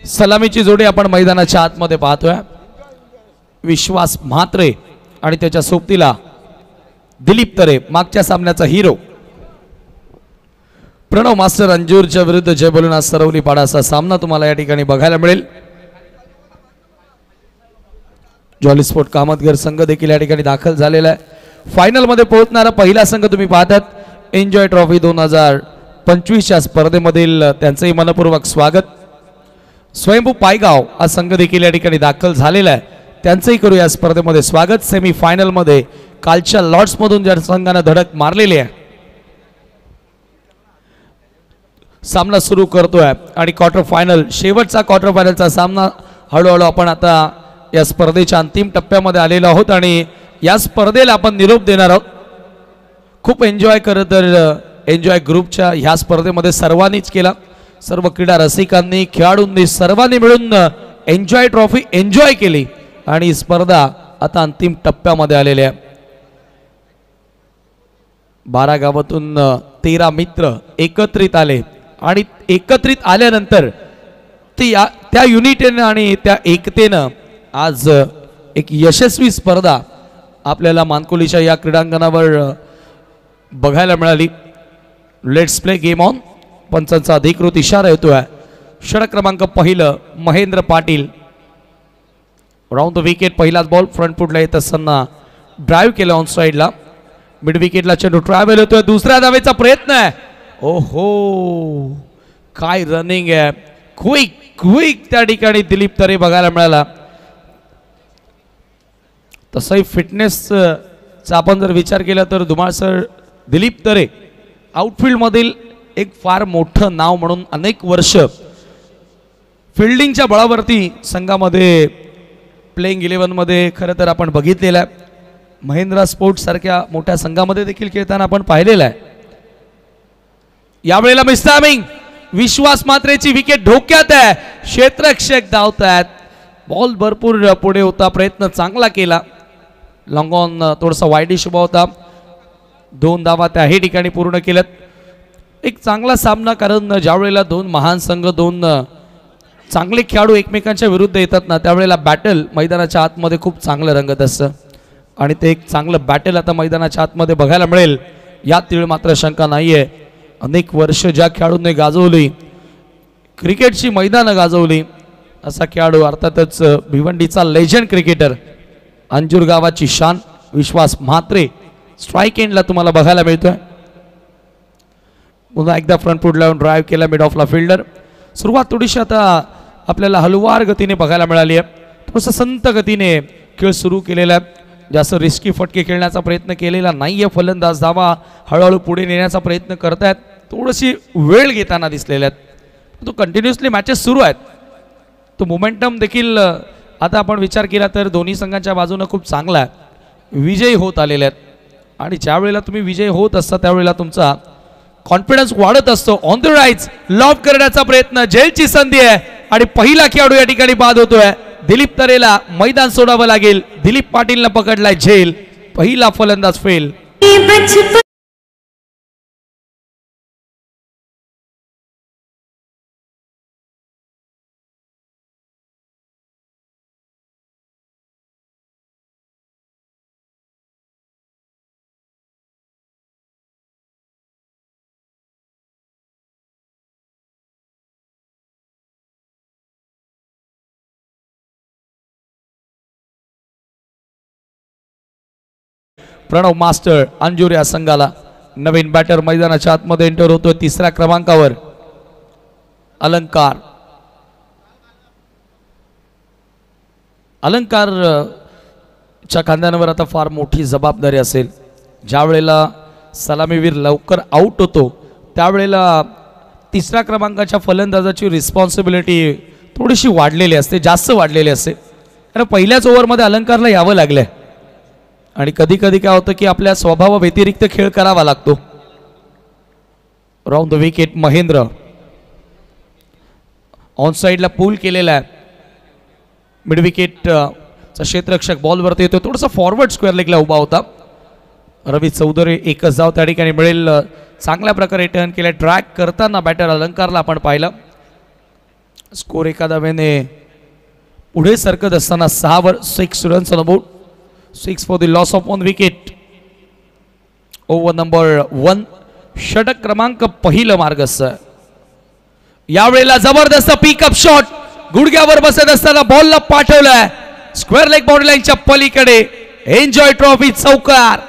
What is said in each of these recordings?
सलामीची जोडी आपण मैदानाच्या आतमध्ये पाहतोय। विश्वास म्हात्रे आणि त्याच्या सोबतीला दिलीप तरे, मागच्या सामन्याचा हिरो। प्रणव मास्टर अंजूरच्या विरुद्ध जय बोलून सरवली पाडाचा सामना तुम्हाला या ठिकाणी बघायला मिळेल। जॉली स्पोर्ट कामतगर संघ देखील या ठिकाणी दाखल झालेला आहे। फायनल मध्ये पोहोचणारा पहिला संघ तुम्ही पाहतात एन्जॉय ट्रॉफी 2025 च्या स्पर्धेमधील त्यांचंही मनपूर्वक स्वागत। स्वयंभू पायगाव हा संघ देखील या ठिकाणी दाखल झालेला आहे, त्यांचंही करू या स्पर्धेमध्ये स्वागत। सेमी फायनल मध्ये कालच्या लॉर्ड्स मधून ज्या संघाने धडक मारलेली आहे सामना सुरू करतोय आणि क्वार्टर फायनल शेवटचा क्वार्टर फायनलचा सामना हळूहळू आपण आता या स्पर्धेच्या अंतिम टप्प्यामध्ये आलेलो आहोत आणि या स्पर्धेला आपण निरोप देणार आहोत। खूप एन्जॉय करत एन्जॉय ग्रुपच्या ह्या स्पर्धेमध्ये सर्वांनीच केला, सर्व क्रीडा रसिकांनी खेळाडूंनी सर्वांनी मिळून एन्जॉय ट्रॉफी एन्जॉय केली आणि स्पर्धा आता अंतिम टप्प्यामध्ये आलेली आहे। 12 गावातून 13 मित्र एकत्रित आले आणि एकत्रित आल्यानंतर त्या युनिटीने आणि त्या एकतेनं आज एक यशस्वी स्पर्धा आपल्याला मानकोलीच्या या क्रीडांगणावर बघायला मिळाली। Let's play game on. पंचांचा अधिकृत इशारा येतोय। षटक क्रमांक पहिलं Mahendra Patil, round the wicket पहिलाच बॉल फ्रंट फुटला येत असताना ड्राइव्ह केलं ऑन साइडला। मिड विकेटला चेंडू ट्रॅव्हल होतोय, दुसऱ्या धावेचा प्रयत्न आहे। ओहो काय रनिंग आहे, क्विक त्या ठिकाणी दिलीप तरे बघायला मिळाला। तसंही फिटनेसचा आपण जर विचार केला तर धुमाळ सर दिलीप तरे आउटफील्ड मधील एक फार मोठं नाव म्हणून अनेक वर्ष फिल्डिंगच्या बळावरती संघामध्ये प्लेइंग 11 मध्ये खरं तर आपण बघितलेलं आहे। महिंद्रा स्पोर्ट्स सारख्या मोठ्या संघामध्ये देखील खेळताना आपण पाहिलेलं आहे। यावेळेला मिस्टामिंग विश्वास मात्रेची विकेट धोक्यात आहे, क्षेत्ररक्षक धावतात, बॉल भरपूर पुढे होता, प्रयत्न चांगला केला, लॉंग ऑन थोडासा वाईडिश उभा होता, 2 धावा त्याही ठिकाणी पूर्ण केल्यात। एक चांगला सामना, कारण ज्या वेळेला 2 महान संघ 2 चांगले खेळाडू एकमेकांच्या विरुद्ध येतात ना त्यावेळेला बॅटल मैदानाच्या आतमध्ये खूप चांगलं रंगत असतं आणि ते एक चांगलं बॅटल आता मैदानाच्या आतमध्ये बघायला मिळेल यात तीळ मात्र शंका नाहीये। अनेक वर्ष ज्या खेळाडूंनी गाजवली क्रिकेटची मैदानं गाजवली असा खेळाडू अर्थातच भिवंडीचा लेजंड क्रिकेटर अंजूर गावाची शान विश्वास म्हात्रे स्ट्राइक एंडला तुम्हाला बघायला मिळतोय। पुन्हा एकदा फ्रंट फूट लावून ड्राइव्ह केला मिड ऑफला फिल्डर। सुरुवात थोडीशी आता आपल्याला हलवार गतीने बघायला मिळाली आहे, थोडंसं संत गतीने खेळ सुरू केलेला आहे, जास्त रिस्की फटके खेळण्याचा प्रयत्न केलेला नाहीये। फलंदाज धावा हळूहळू पुढे नेण्याचा प्रयत्न करतायत, थोडीशी वेळ घेताना दिसलेल्या आहेत, तो कंटिन्युअसली मॅचेस सुरू आहेत, तो मोमेंटम देखील आता आपण विचार केला तर दोन्ही संघांच्या बाजूने खूप चांगला आहे, विजयी होत आलेले आहेत आणि ज्या वेळेला तुम्ही विजयी होत असता त्यावेळेला तुमचा कॉन्फिडन्स वाढत असतो। ऑन द राइट्स लॉब करण्याचा प्रयत्न, जेलची संधी आहे आणि पहिला खेळाडू या ठिकाणी बाद होतोय। दिलीप तरेला मैदान सोडावं लागेल, दिलीप पाटीलने पकडलाय झेल, पहिला फलंदाज फेल। प्रणव मास्टर अंजूर या संघाला नवीन बॅटर मैदानाच्या आतमध्ये एंटर होतोय। 3ऱ्या क्रमांकावर अलंकार च्या खांद्यांवर आता फार मोठी जबाबदारी असेल। ज्या वेळेला सलामीवीर लवकर आउट होतो त्यावेळेला 3ऱ्या क्रमांकाच्या फलंदाजाची रिस्पॉन्सिबिलिटी थोडीशी वाढलेली असते, जास्त वाढलेली असते, कारण पहिल्याच ओव्हरमध्ये अलंकारला यावं लागलंय आणि कधी कधी काय होतं की आपल्या स्वभावा व्यतिरिक्त खेळ करावा लागतो। Round the wicket Mahendra on साइडला पूल केलेला आहे, मिड विकेटचा क्षेत्ररक्षक बॉलवरती येतो, थोडासा फॉरवर्ड स्क्वेअर लेगला उभा होता। रवी चौधरी एकच धाव त्या ठिकाणी मिळेल, चांगल्या प्रकारे टर्न केला, ट्रॅक करताना बॅटर अलंकारला आपण पाहिलं। स्कोर एका धावेने पुढे सरकत असताना 6 वर 6 runs on board. 6 for the loss of 1 wicket. Over number 1 षटक क्रमांक पहिलं मार्गस्थ. यावेळेला जबरदस्त पिकअप शॉट गुडघ्यावर बसत असताना बॉलला पाठवलाय स्क्वेअर लेग बाउंड्री लाईनच्या पलीकडे. एन्जॉय ट्रॉफी चौकार.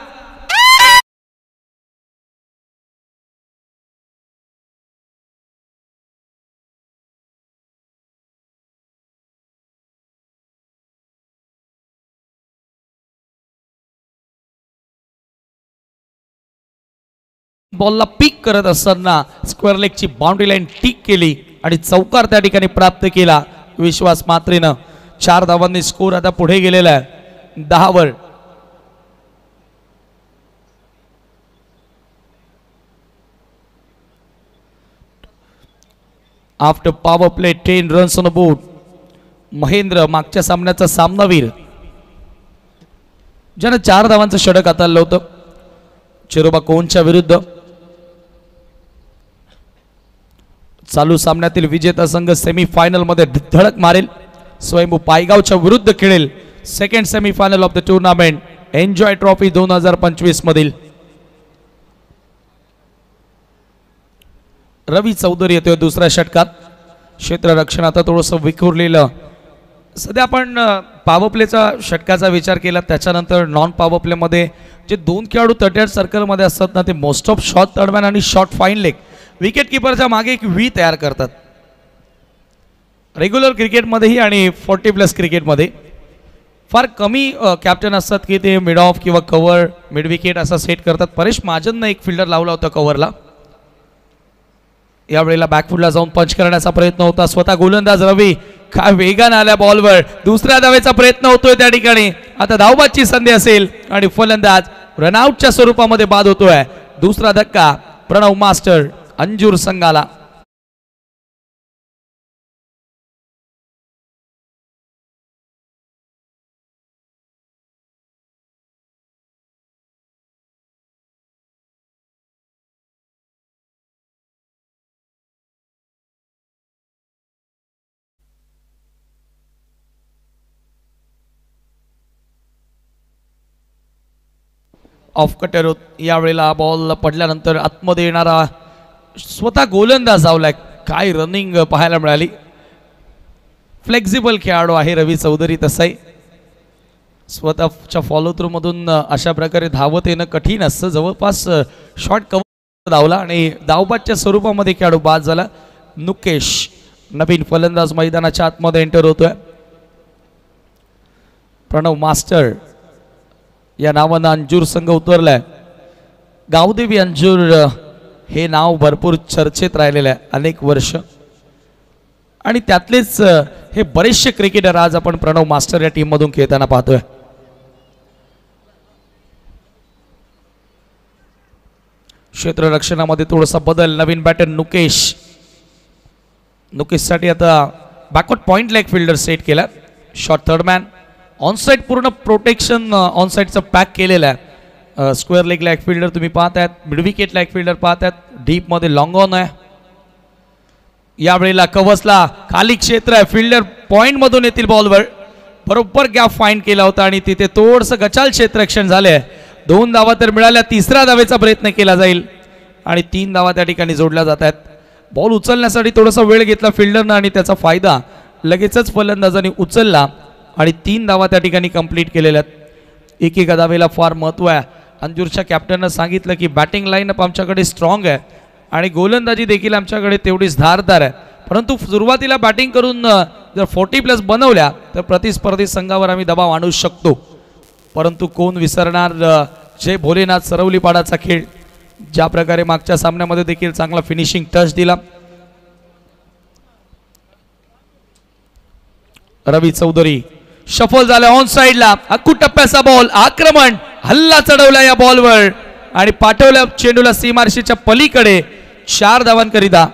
बॉलला पिक करत असताना स्क्वेअर लेगची बाउंड्री लाईन टिक केली आणि चौकार त्या ठिकाणी प्राप्त केला विश्वास मात्रेनं. 4 धावांनी स्कोर आता पुढे गेलेला आहे 10 वर. After power play 10 runs on board. Mahendra मागच्या सामन्याचा सामनावीर ज्यानं 4 धावांचं षटक हाताळलं होतं चिरोबा कोनच्या विरुद्ध. चालू सामन्यातील विजेता संघ सेमीफायनल मध्ये धडक मारेल. स्वयंभू पायगावच्या विरुद्ध खेळेल second semifinal of the tournament enjoy trophy 2025 मधील. रवी चौधरी येतोय दुसऱ्या षटकात. क्षेत्ररक्षण आता थोडंसं विखुरलेलं. सध्या आपण पॉवर प्लेचा षटकाचा विचार केला त्याच्यानंतर नॉन पॉवर प्ले मध्ये जे 2 खेळाडू 38 सर्कलमध्ये असतात ना ते मोस्ट ऑफ शॉर्ट थर्डमॅन आणि शॉर्ट फाईन लेग विकेट किपरच्या मागे एक व्ही तयार करतात. रेग्युलर क्रिकेटमध्येही आणि 40+ क्रिकेटमध्ये फार कमी कॅप्टन असतात की ते मिड ऑफ किंवा कव्हर मिड विकेट असा सेट करतात. परेश महाजननं एक फिल्डर लावला होता कव्हरला. यावेळेला बॅकफुटला जाऊन पंच करण्याचा प्रयत्न होता स्वतः गोलंदाज रवी. काय वेगाने आल्या बॉलवर. दुसऱ्या धावेचा प्रयत्न होतोय त्या ठिकाणी. आता धावबादची संधी असेल आणि फलंदाज रनआउटच्या स्वरूपामध्ये बाद होतोय. दुसरा धक्का प्रणव मास्टर अंजूर संघाला. ऑफ कटर यावेळेला बॉल पडल्यानंतर आतमध्ये येणारा स्वतः गोलंदाज धावलाय. काय रनिंग पाहायला मिळाली. फ्लेक्झिबल खेळाडू आहे रवी चौधरी. तसाही स्वतःच्या फॉलो थ्रू मधून अशा प्रकारे धावत येणं कठीण असतं. जवळपास शॉर्ट कव्हर धावला आणि धावबादच्या स्वरूपामध्ये खेळाडू बाद झाला. नुकेश नवीन फलंदाज मैदानाच्या आतमध्ये एंटर होतोय. प्रणव मास्टर या नावानं अंजूर संघ उतरलाय. गावदेवी अंजूर हे नाव भरपूर चर्चेत राहिलेलं आहे अनेक वर्ष आणि त्यातलेच हे बरेचसे क्रिकेटर आज आपण प्रणव मास्टर या टीम मधून खेळताना पाहतोय. क्षेत्ररक्षणामध्ये थोडासा बदल. नवीन बॅटर नुकेश. नुकेशसाठी आता backward point leg fielder set केला. शॉर्ट थर्डमॅन ऑनसाइड पूर्ण प्रोटेक्शन ऑनसाइडचं पॅक केलेलं आहे. स्क्वेअर लेग लेग फिल्डर तुम्ही पाहतायत. मिड विकेट लेग फिल्डर पाहतायत. डीप मध्ये लॉंग ऑन आहे. यावेळेला कव्हर्सला खाली क्षेत्र आहे. फिल्डर पॉइंट मधून येतील बॉलवर. बरोबर गॅप फाइंड केला होता आणि तिथे थोडंसं गचाल क्षेत्ररक्षण झाले. 2 धावा तर मिळाल्या. तिसऱ्या धावेचा प्रयत्न केला जाईल आणि 3 धावा त्या ठिकाणी जोडल्या जात आहेत. बॉल उचलण्यासाठी थोडासा वेळ घेतला फिल्डरनं आणि त्याचा फायदा लगेचच फलंदाजांनी उचलला आणि 3 धावा त्या ठिकाणी कंप्लीट केलेल्या आहेत. एकेका धावेला फार महत्त्व आहे. अंजूरच्या कॅप्टननं सांगितलं की बॅटिंग लाईनअप आमच्याकडे स्ट्रॉंग आहे आणि गोलंदाजी देखील आमच्याकडे तेवढीच धारदार आहे. परंतु सुरुवातीला बॅटिंग करून जर 40+ बनवल्या तर प्रतिस्पर्धी संघावर आम्ही दबाव आणू शकतो. परंतु कोण विसरणार जय भोलेनाथ सरवलीपाडाचा खेळ. ज्या प्रकारे मागच्या सामन्यामध्ये देखील चांगला फिनिशिंग टच दिला. रवी चौधरी शफल झाला ऑन साइडला. अक्कू टप्प्याचा बॉल. आक्रमण हल्ला चढवला या बॉलवर आणि पाठवल्या चेंडूला सीमारेषेच्या पलीकडे. 4 धावांकरिता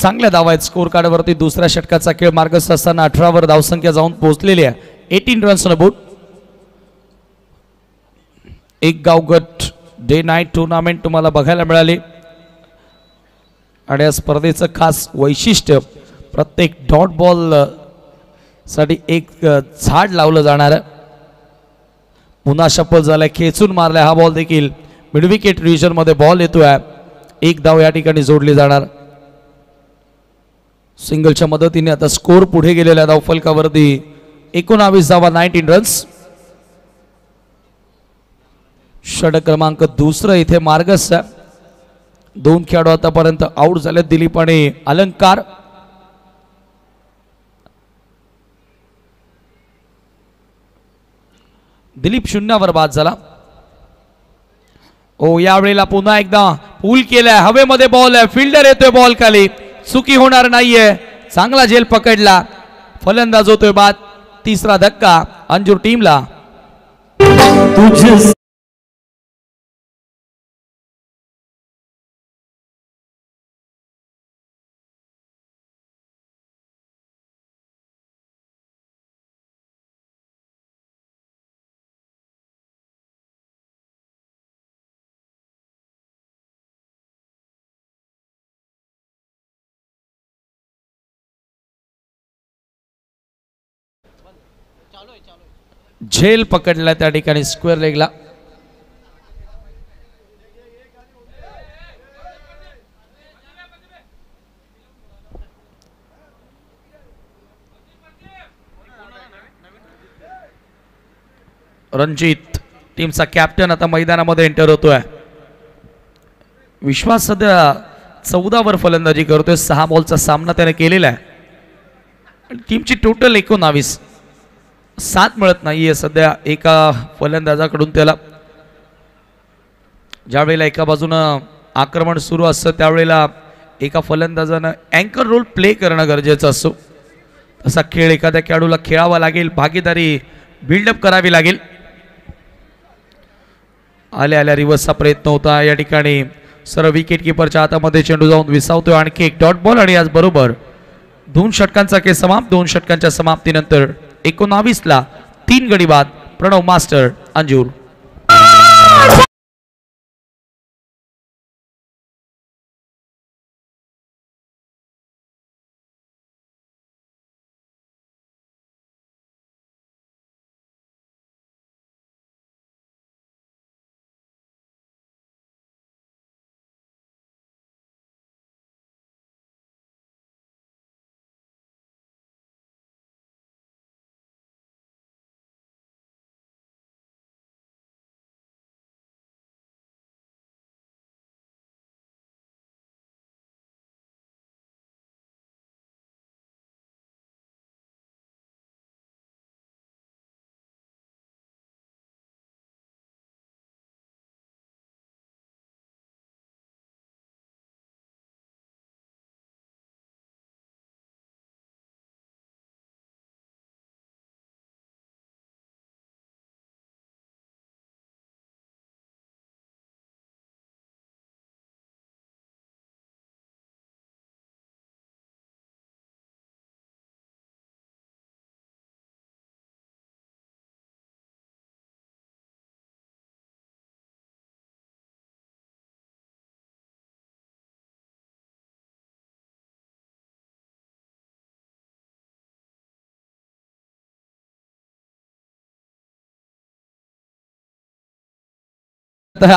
चांगल्या धावा आहेत स्कोर कार्डवरती. दुसऱ्या षटकाचा खेळ मार्गस्थ असताना 18 वर धावसंख्या जाऊन पोहोचलेली आहे. 18 रन्स ऑन बोर्ड. एक गाव गट डे नाईट टुर्नामेंट तुम्हाला बघायला मिळाली आणि या स्पर्धेचं खास वैशिष्ट्य प्रत्येक डॉट बॉल साठी एक झाड लावलं जाणार. पुन्हा शपल झालाय, खेचून मारलाय हा बॉल देखील मिड विकेट रिजन मध्ये बॉल येतोय. एक धाव या ठिकाणी जोडली जाणार. सिंगलच्या मदतीने आता स्कोर पुढे गेलेल्या धावफलकावरती 19 धावा, 19 रन्स. षटक क्रमांक दुसरं इथे मार्गस्थ. 2 खेळाडू आतापर्यंत आउट झाले, दिलीप आणि अलंकार. दिलीप 0 बाद झाला. ओ यावेळेला पुन्हा एकदा पूल केलाय, हवेमध्ये बॉल आहे, फिल्डर येतोय बॉल खाली, चुकी होणार नाहीये. चांगला झेल पकडला, फलंदाज होतोय बाद. तिसरा धक्का अंजूर टीमला. झेल पकडला त्या ठिकाणी स्क्वेअर लेगला. रणजित टीमचा कॅप्टन आता मैदानामध्ये एंटर होतोय. विश्वास सध्या 14 वर फलंदाजी करतोय. 6 बॉलचा सामना त्याने केलेला आहे. टीमची टोटल 19. 7 मिळत नाहीये सध्या एका फलंदाजाकडून त्याला. ज्यावेळेला एका बाजूनं आक्रमण सुरू असतं त्यावेळेला एका फलंदाजानं अँकर रोल प्ले करणं गरजेचं असतो. तसा खेळ एखाद्या खेळाडूला खेळावा लागेल, भागीदारी बिल्डअप करावी लागेल. आल्या आल्या रिव्हर्सचा प्रयत्न होता या ठिकाणी. सर्व विकेट किपरच्या हातामध्ये चेंडू जाऊन विसावतोय. आणखी एक डॉट बॉल आणि आज बरोबर 2 षटकांचा खेळ समाप्त. 2 षटकांच्या समाप्तीनंतर 19 ला 3 गडी बाद. प्रणव मास्टर अंजूर.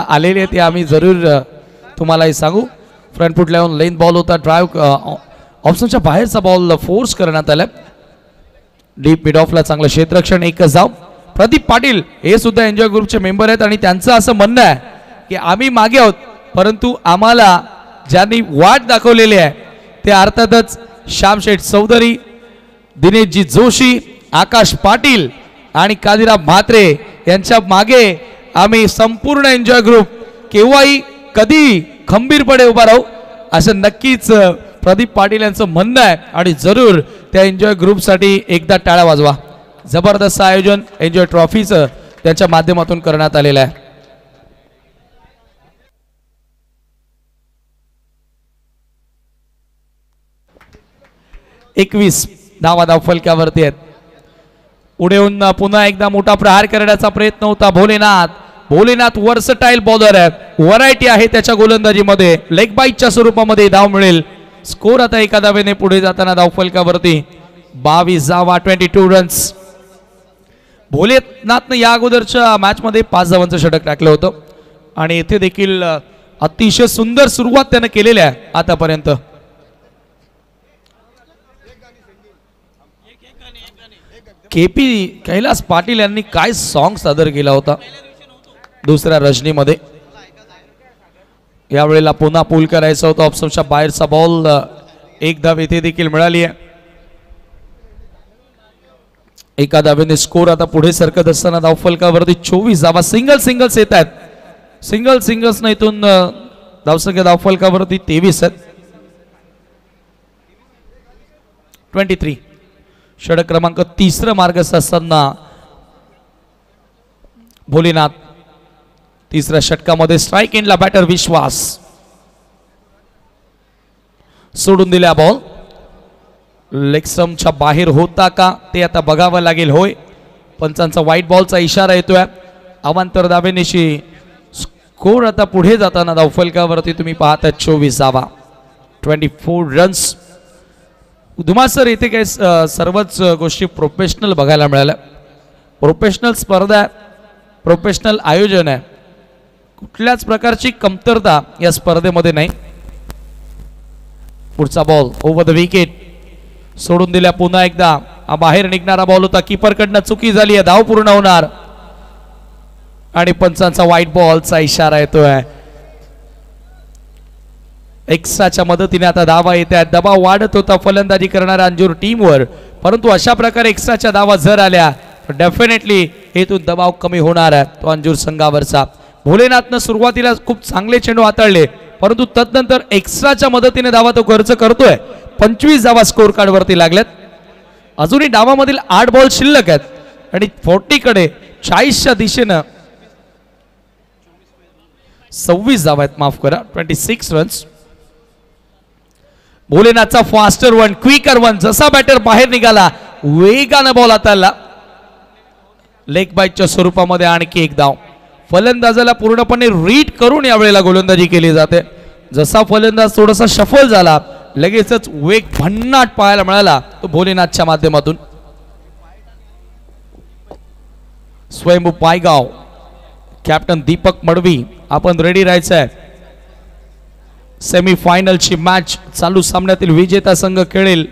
आलेले ते आम्ही जरूर तुम्हालाही सांगू. फ्रंट फुट लावून लेन बॉल होता. ड्राईव्ह ऑप्शनच्या बाहेरचा बॉल फोर्स करण्यात आला. डीप मिड ऑफला चांगलं क्षेत्ररक्षण. एकच धाव. प्रदीप पाटील हे सुद्धा एन्जॉय ग्रुपचे मेंबर आहेत आणि त्यांचं असं म्हणणं आहे की आम्ही मागे आहोत, परंतु आम्हाला ज्यांनी वाट दाखवलेली आहे ते अर्थातच श्यामशेठ चौधरी, दिनेशजी जोशी, आकाश पाटील आणि कादिराम म्हात्रे यांच्या मागे आम्ही संपूर्ण एन्जॉय ग्रुप केव्हाही कधी खंबीरपणे उभा राहू असं नक्कीच प्रदीप पाटील यांचं म्हणणं आहे. आणि जरूर त्या एन्जॉय ग्रुपसाठी एकदा टाळ्या वाजवा. जबरदस्त आयोजन एन्जॉय ट्रॉफीचं त्यांच्या माध्यमातून करण्यात आलेलं आहे. 21 धावा धावफलकावरती आहेत. पुढे येऊन पुन्हा एकदा मोठा प्रहार करण्याचा प्रयत्न होता भोलेनाथ वर्सटाईल बॉलर आहे, व्हरायटी आहे त्याच्या गोलंदाजीमध्ये. लेग बाईटच्या स्वरूपामध्ये धाव मिळेल. स्कोर आता एका धावेने पुढे जाताना धावफलकावरती 22 धावा 22 रन्स. भोलेनाथनं या अगोदरच्या मॅच मध्ये 5 धावांचं षटक टाकलं होतं आणि येथे देखील अतिशय सुंदर सुरुवात त्यानं केलेली आहे आतापर्यंत. केपी कैलास पाटील यांनी काय सॉन्ग सादर केला होता दुसऱ्या रजनीमध्ये. यावेळेला पुन्हा पूल करायचा होता. ऑप्शनच्या बाहेरचा बॉल, एक धाव येथे देखील मिळाली आहे. एका धावेने स्कोर आता पुढे सरकत असताना धावफलकावरती 24 धावा. सिंगल्स येत आहेत. सिंगल्स ना इथून धावसंख्या धावफलकावरती 23 आहेत. 23 षटक क्रमांक 3 मार्गस्थ असताना भोलेनाथ. तिसऱ्या षटकामध्ये स्ट्राइक एंडला बॅटर विश्वास सोडून दिला बॉल. लेगस्टंपच्या बाहेर होता का ते आता बघावं लागेल. होय, पंचांचा व्हाईट बॉलचा इशारा येतोय. अवांतर धावेनिशी स्कोर आता पुढे जाताना धावफलकावरती तुम्ही पाहता 24 धावा 24 रन्स. धुमासर येथे काय सर्वच गोष्टी प्रोफेशनल बघायला मिळाल्या. प्रोफेशनल स्पर्धा, प्रोफेशनल आयोजन आहे. कुठल्याच प्रकारची कमतरता या स्पर्धेमध्ये नाही. पुढचा बॉल ओव्हर द विकेट सोडून दिल्या. पुन्हा एकदा बाहेर निघणारा बॉल होता. कीपरकडनं चुकी झाली आहे. धाव पूर्ण होणार आणि पंचांचा व्हाईट बॉलचा इशारा येतोय. एक्स्ट्राच्या मदतीने आता धावा येत आहेत. दबाव वाढत होता फलंदाजी करणाऱ्या अंजूर टीमवर, परंतु अशा प्रकारे एक्स्ट्राच्या धावा जर आल्या डेफिनेटली हेतून दबाव कमी होणार आहे तो अंजूर संघावरचा. भोलेनाथनं सुरुवातीला खूप चांगले चेंडू हाताळले, परंतु तदनंतर एक्स्ट्राच्या मदतीने धावा तो खर्च करतोय. 25 धावा स्कोर कार्ड वरती लागल्यात. अजूनही डावामधील 8 बॉल शिल्लक आहेत आणि 40 कडे 40च्या दिशेनं 26 धावा आहेत. माफ करा, 26 रन्स. भोलेनाथचा फास्टर वन, क्विकर वन. जसा बॅटर बाहेर निघाला वेगानं बॉल हाताळला. लेग बाईटच्या स्वरूपामध्ये आणखी एक धाव. फलंदाजाला पूर्णपणे रीड करून यावेळेला गोलंदाजी केली जाते. जसा फलंदाज थोडासा शफल झाला लगेचच वेग भन्नाट पाहायला मिळाला तो भोलेनाथच्या माध्यमातून. स्वयंभू पायगाव, कॅप्टन दीपक मडवी, आपण रेडी राहायचं आहे. सेमीफायनलची मॅच चालू सामन्यातील विजेता संघ खेळेल.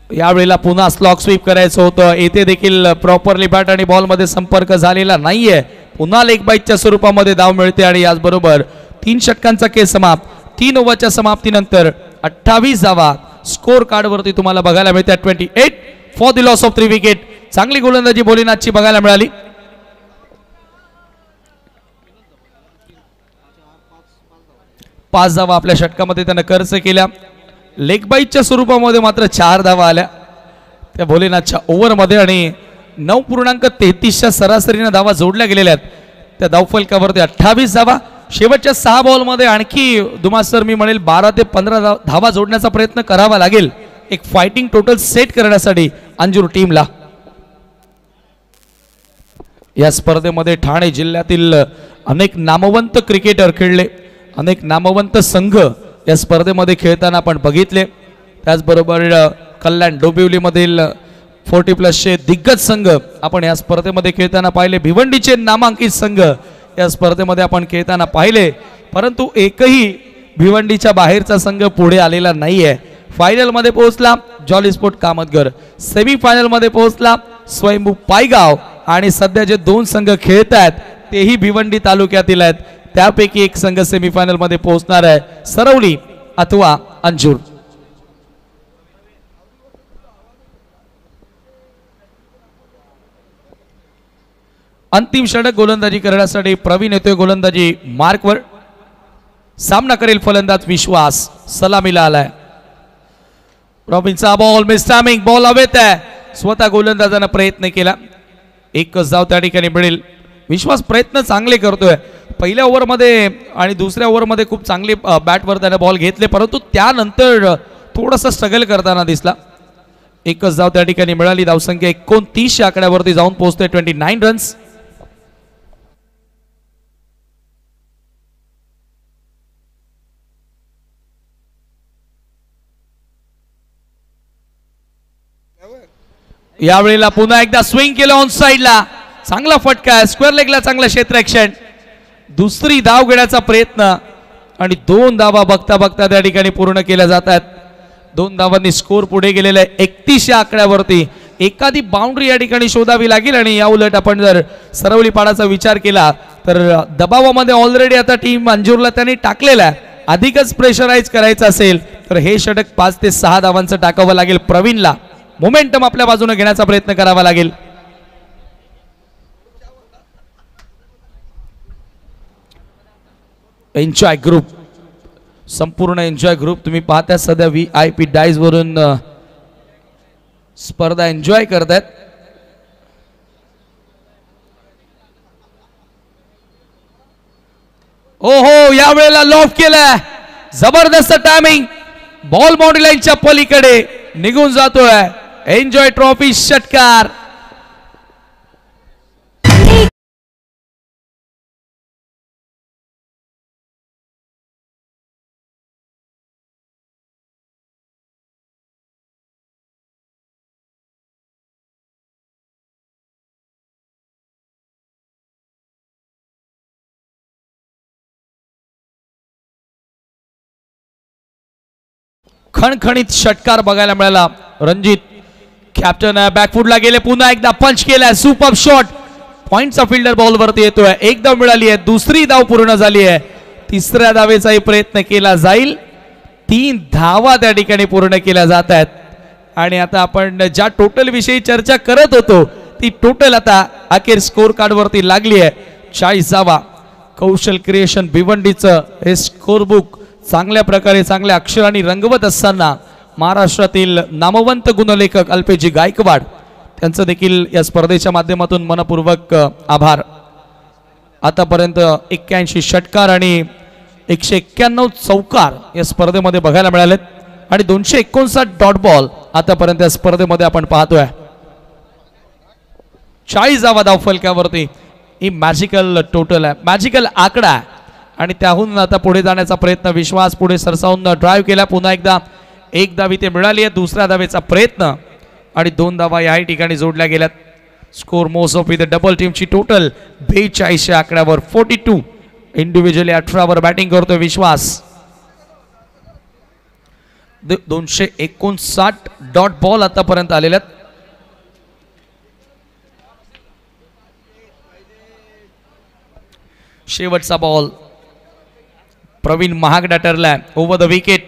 यावेळेला पुन्हा स्लॉक स्वीप करायचं होतं. येथे देखील प्रॉपरली बॅट आणि बॉल मध्ये संपर्क झालेला नाहीये. पुन्हा लेग बाईटच्या स्वरूपामध्ये धाव मिळते आणि याचबरोबर 3 षटकांचा खेळ समाप्त. 3 ओव्हरच्या समाप्तीनंतर 28 धावा स्कोर कार्ड वरती तुम्हाला बघायला मिळतात. 28 for the loss of 3 wicket. चांगली गोलंदाजी भोलेनाथची बघायला मिळाली. पाच धावा आपल्या षटकामध्ये त्यानं खर्च केल्या. लेग बाईटच्या स्वरूपामध्ये मात्र 4 धावा आल्या त्या भोलेनाथच्या ओव्हरमध्ये आणि 9.33च्या सरासरीने धावा जोडल्या गेलेल्या आहेत. त्या धावफलकावरती 28 धावा. शेवटच्या 6 बॉलमध्ये आणखी दुमासर मी म्हणेल 12 ते 15 धावा जोडण्याचा प्रयत्न करावा लागेल एक फायटिंग टोटल सेट करण्यासाठी अंजूर टीमला. या स्पर्धेमध्ये ठाणे जिल्ह्यातील अनेक नामवंत क्रिकेटर खेळले, अनेक नामवंत संघ या स्पर्धेमध्ये खेळताना आपण बघितले. त्याचबरोबर कल्याण डोंबिवलीमधील 40+ दिग्गज संघ आपण या स्पर्धेमध्ये खेळताना पाहिले. भिवंडीचे नामांकित संघ या स्पर्धेमध्ये आपण खेळताना पाहिले, परंतु एकही भिवंडीच्या बाहेरचा संघ पुढे आलेला नाहीये. फायनल मध्ये पोहोचला jolly sport Kamatgar, semi final मध्ये पोहोचला स्वयंभू पायगाव आणि सध्या जे 2 संघ खेळत आहेत तेही भिवंडी तालुक्यातील आहेत. त्यापैकी एक संघ सेमीफायनल मध्ये पोहोचणार आहे, सरवली अथवा अंजूर. अंतिम षटक गोलंदाजी करण्यासाठी प्रवीण येतोय गोलंदाजी मार्कवर. सामना करेल फलंदाज विश्वास. सलामीला आलाय. प्रवीणचा बॉल मिस टायमिंग, बॉल हवेत आहे. स्वतः गोलंदाजाने प्रयत्न केला, एकच धाव त्या ठिकाणी मिळेल. विश्वास प्रयत्न चांगले करतोय. पहिल्या ओव्हरमध्ये आणि दुसऱ्या ओव्हरमध्ये खूप चांगले बॅटवर त्याने बॉल घेतले, परंतु त्यानंतर थोडासा स्ट्रगल करताना दिसला. एकच धाव त्या ठिकाणी मिळाली. धावसंख्या 29 आकड्यावरती जाऊन पोहोचते. 29 रन्स. यावेळेला पुन्हा एकदा स्विंग केलं ऑन साइडला. चांगला फटका आहे. स्क्वेअर लेगला चांगलं क्षेत्ररक्षण. दुसरी धाव घेण्याचा प्रयत्न आणि 2 धावा बघता बघता त्या ठिकाणी पूर्ण केल्या जातात. 2 धावांनी स्कोर पुढे गेलेला आहे 31 या आकड्यावरती. एखादी बाउंड्री या ठिकाणी शोधावी लागेल आणि या उलट आपण जर सरवली पाडाचा विचार केला तर दबावामध्ये ऑलरेडी आता टीम अंजुरला त्यांनी टाकलेला आहे. अधिकच प्रेशराईज करायचं असेल तर हे षटक 5 ते 6 धावांचं टाकावं लागेल. प्रवीणला मोमेंटम आपल्या बाजूने घेण्याचा प्रयत्न करावा लागेल. एन्जॉय ग्रुप, संपूर्ण एन्जॉय ग्रुप तुम्ही पाहता सध्या VIP डायस वरून स्पर्धा एन्जॉय करतायत. ओहो, यावेळेला लॉफ केलाय. जबरदस्त टायमिंग. बॉल बाउंड्री लाईनच्या पलीकडे निघून जातोय. एन्जॉय ट्रॉफी षटकार. खणखणीत षटकार बघायला मिळाला. रणजित कॅप्टन बॅकफुटला गेले. पुन्हा एकदा पंच केलाय. Super shot. पॉइंटचा फिल्डर बॉल वरती येतोय. एक धाव मिळाली आहे. दुसरी धाव पूर्ण झाली आहे. तिसऱ्या धावेचाही प्रयत्न केला जाईल. 3 धावा त्या ठिकाणी पूर्ण केल्या जात आहेत. आणि आता आपण ज्या टोटल विषयी चर्चा करत होतो ती टोटल आता अखेर स्कोर कार्ड वरती लागली आहे. 40 धावा. कौशल क्रिएशन भिवंडीचं हे स्कोर बुक चांगल्या प्रकारे चांगल्या अक्षरांनी रंगवत असताना महाराष्ट्रातील नामवंत गुणलेखक अल्पेजी गायकवाड त्यांचं देखील या स्पर्धेच्या माध्यमातून मनपूर्वक आभार. आतापर्यंत 81 षटकार आणि 191 चौकार या स्पर्धेमध्ये बघायला मिळालेत आणि 259 डॉट बॉल आतापर्यंत या स्पर्धेमध्ये आपण पाहतोय. 40 धावा धावफलकावरती. ही मॅजिकल टोटल आहे, मॅजिकल आकडा आहे आणि त्याहून आता पुढे जाण्याचा प्रयत्न. विश्वास पुढे सरसावून ड्राईव्ह केला. पुन्हा एकदा 1 धाव इथे मिळाली आहे. दुसऱ्या धावेचा प्रयत्न आणि 2 धावा याही ठिकाणी जोडल्या गेल्यात. Score most of with double टीमची टोटल 42 आकड्यावर. 42 इंडिव्हिज्युअली 18 वर बॅटिंग करतोय विश्वास. 259 डॉट बॉल आतापर्यंत आलेल्यात. शेवटचा बॉल प्रवीण महागडा ठरलाय. Over the wicket.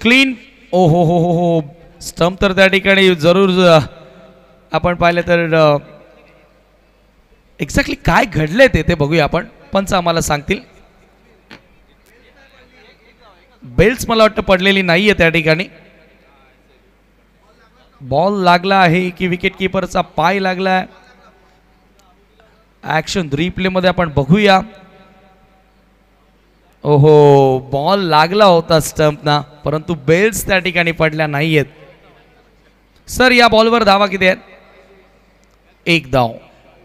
क्लीन. ओ हो हो हो हो. स्टंप तर त्या ठिकाणी जरूर आपण पाहिलं तर एक्झॅक्टली काय घडले ते बघूया आपण. पंच आम्हाला सांगतील. बेल्ट्स मला वाटतं पडलेली नाहीये त्या ठिकाणी. बॉल लागला आहे की विकेट किपरचा पाय लागलाय. ऍक्शन रिप्ले मध्ये आपण बघूया. ओहो, बॉल लागला होता स्टंपना परंतु बेल्ट्स त्या ठिकाणी पडल्या नाहीयेत. सर या बॉलवर धावा किती आहेत? 1 धाव.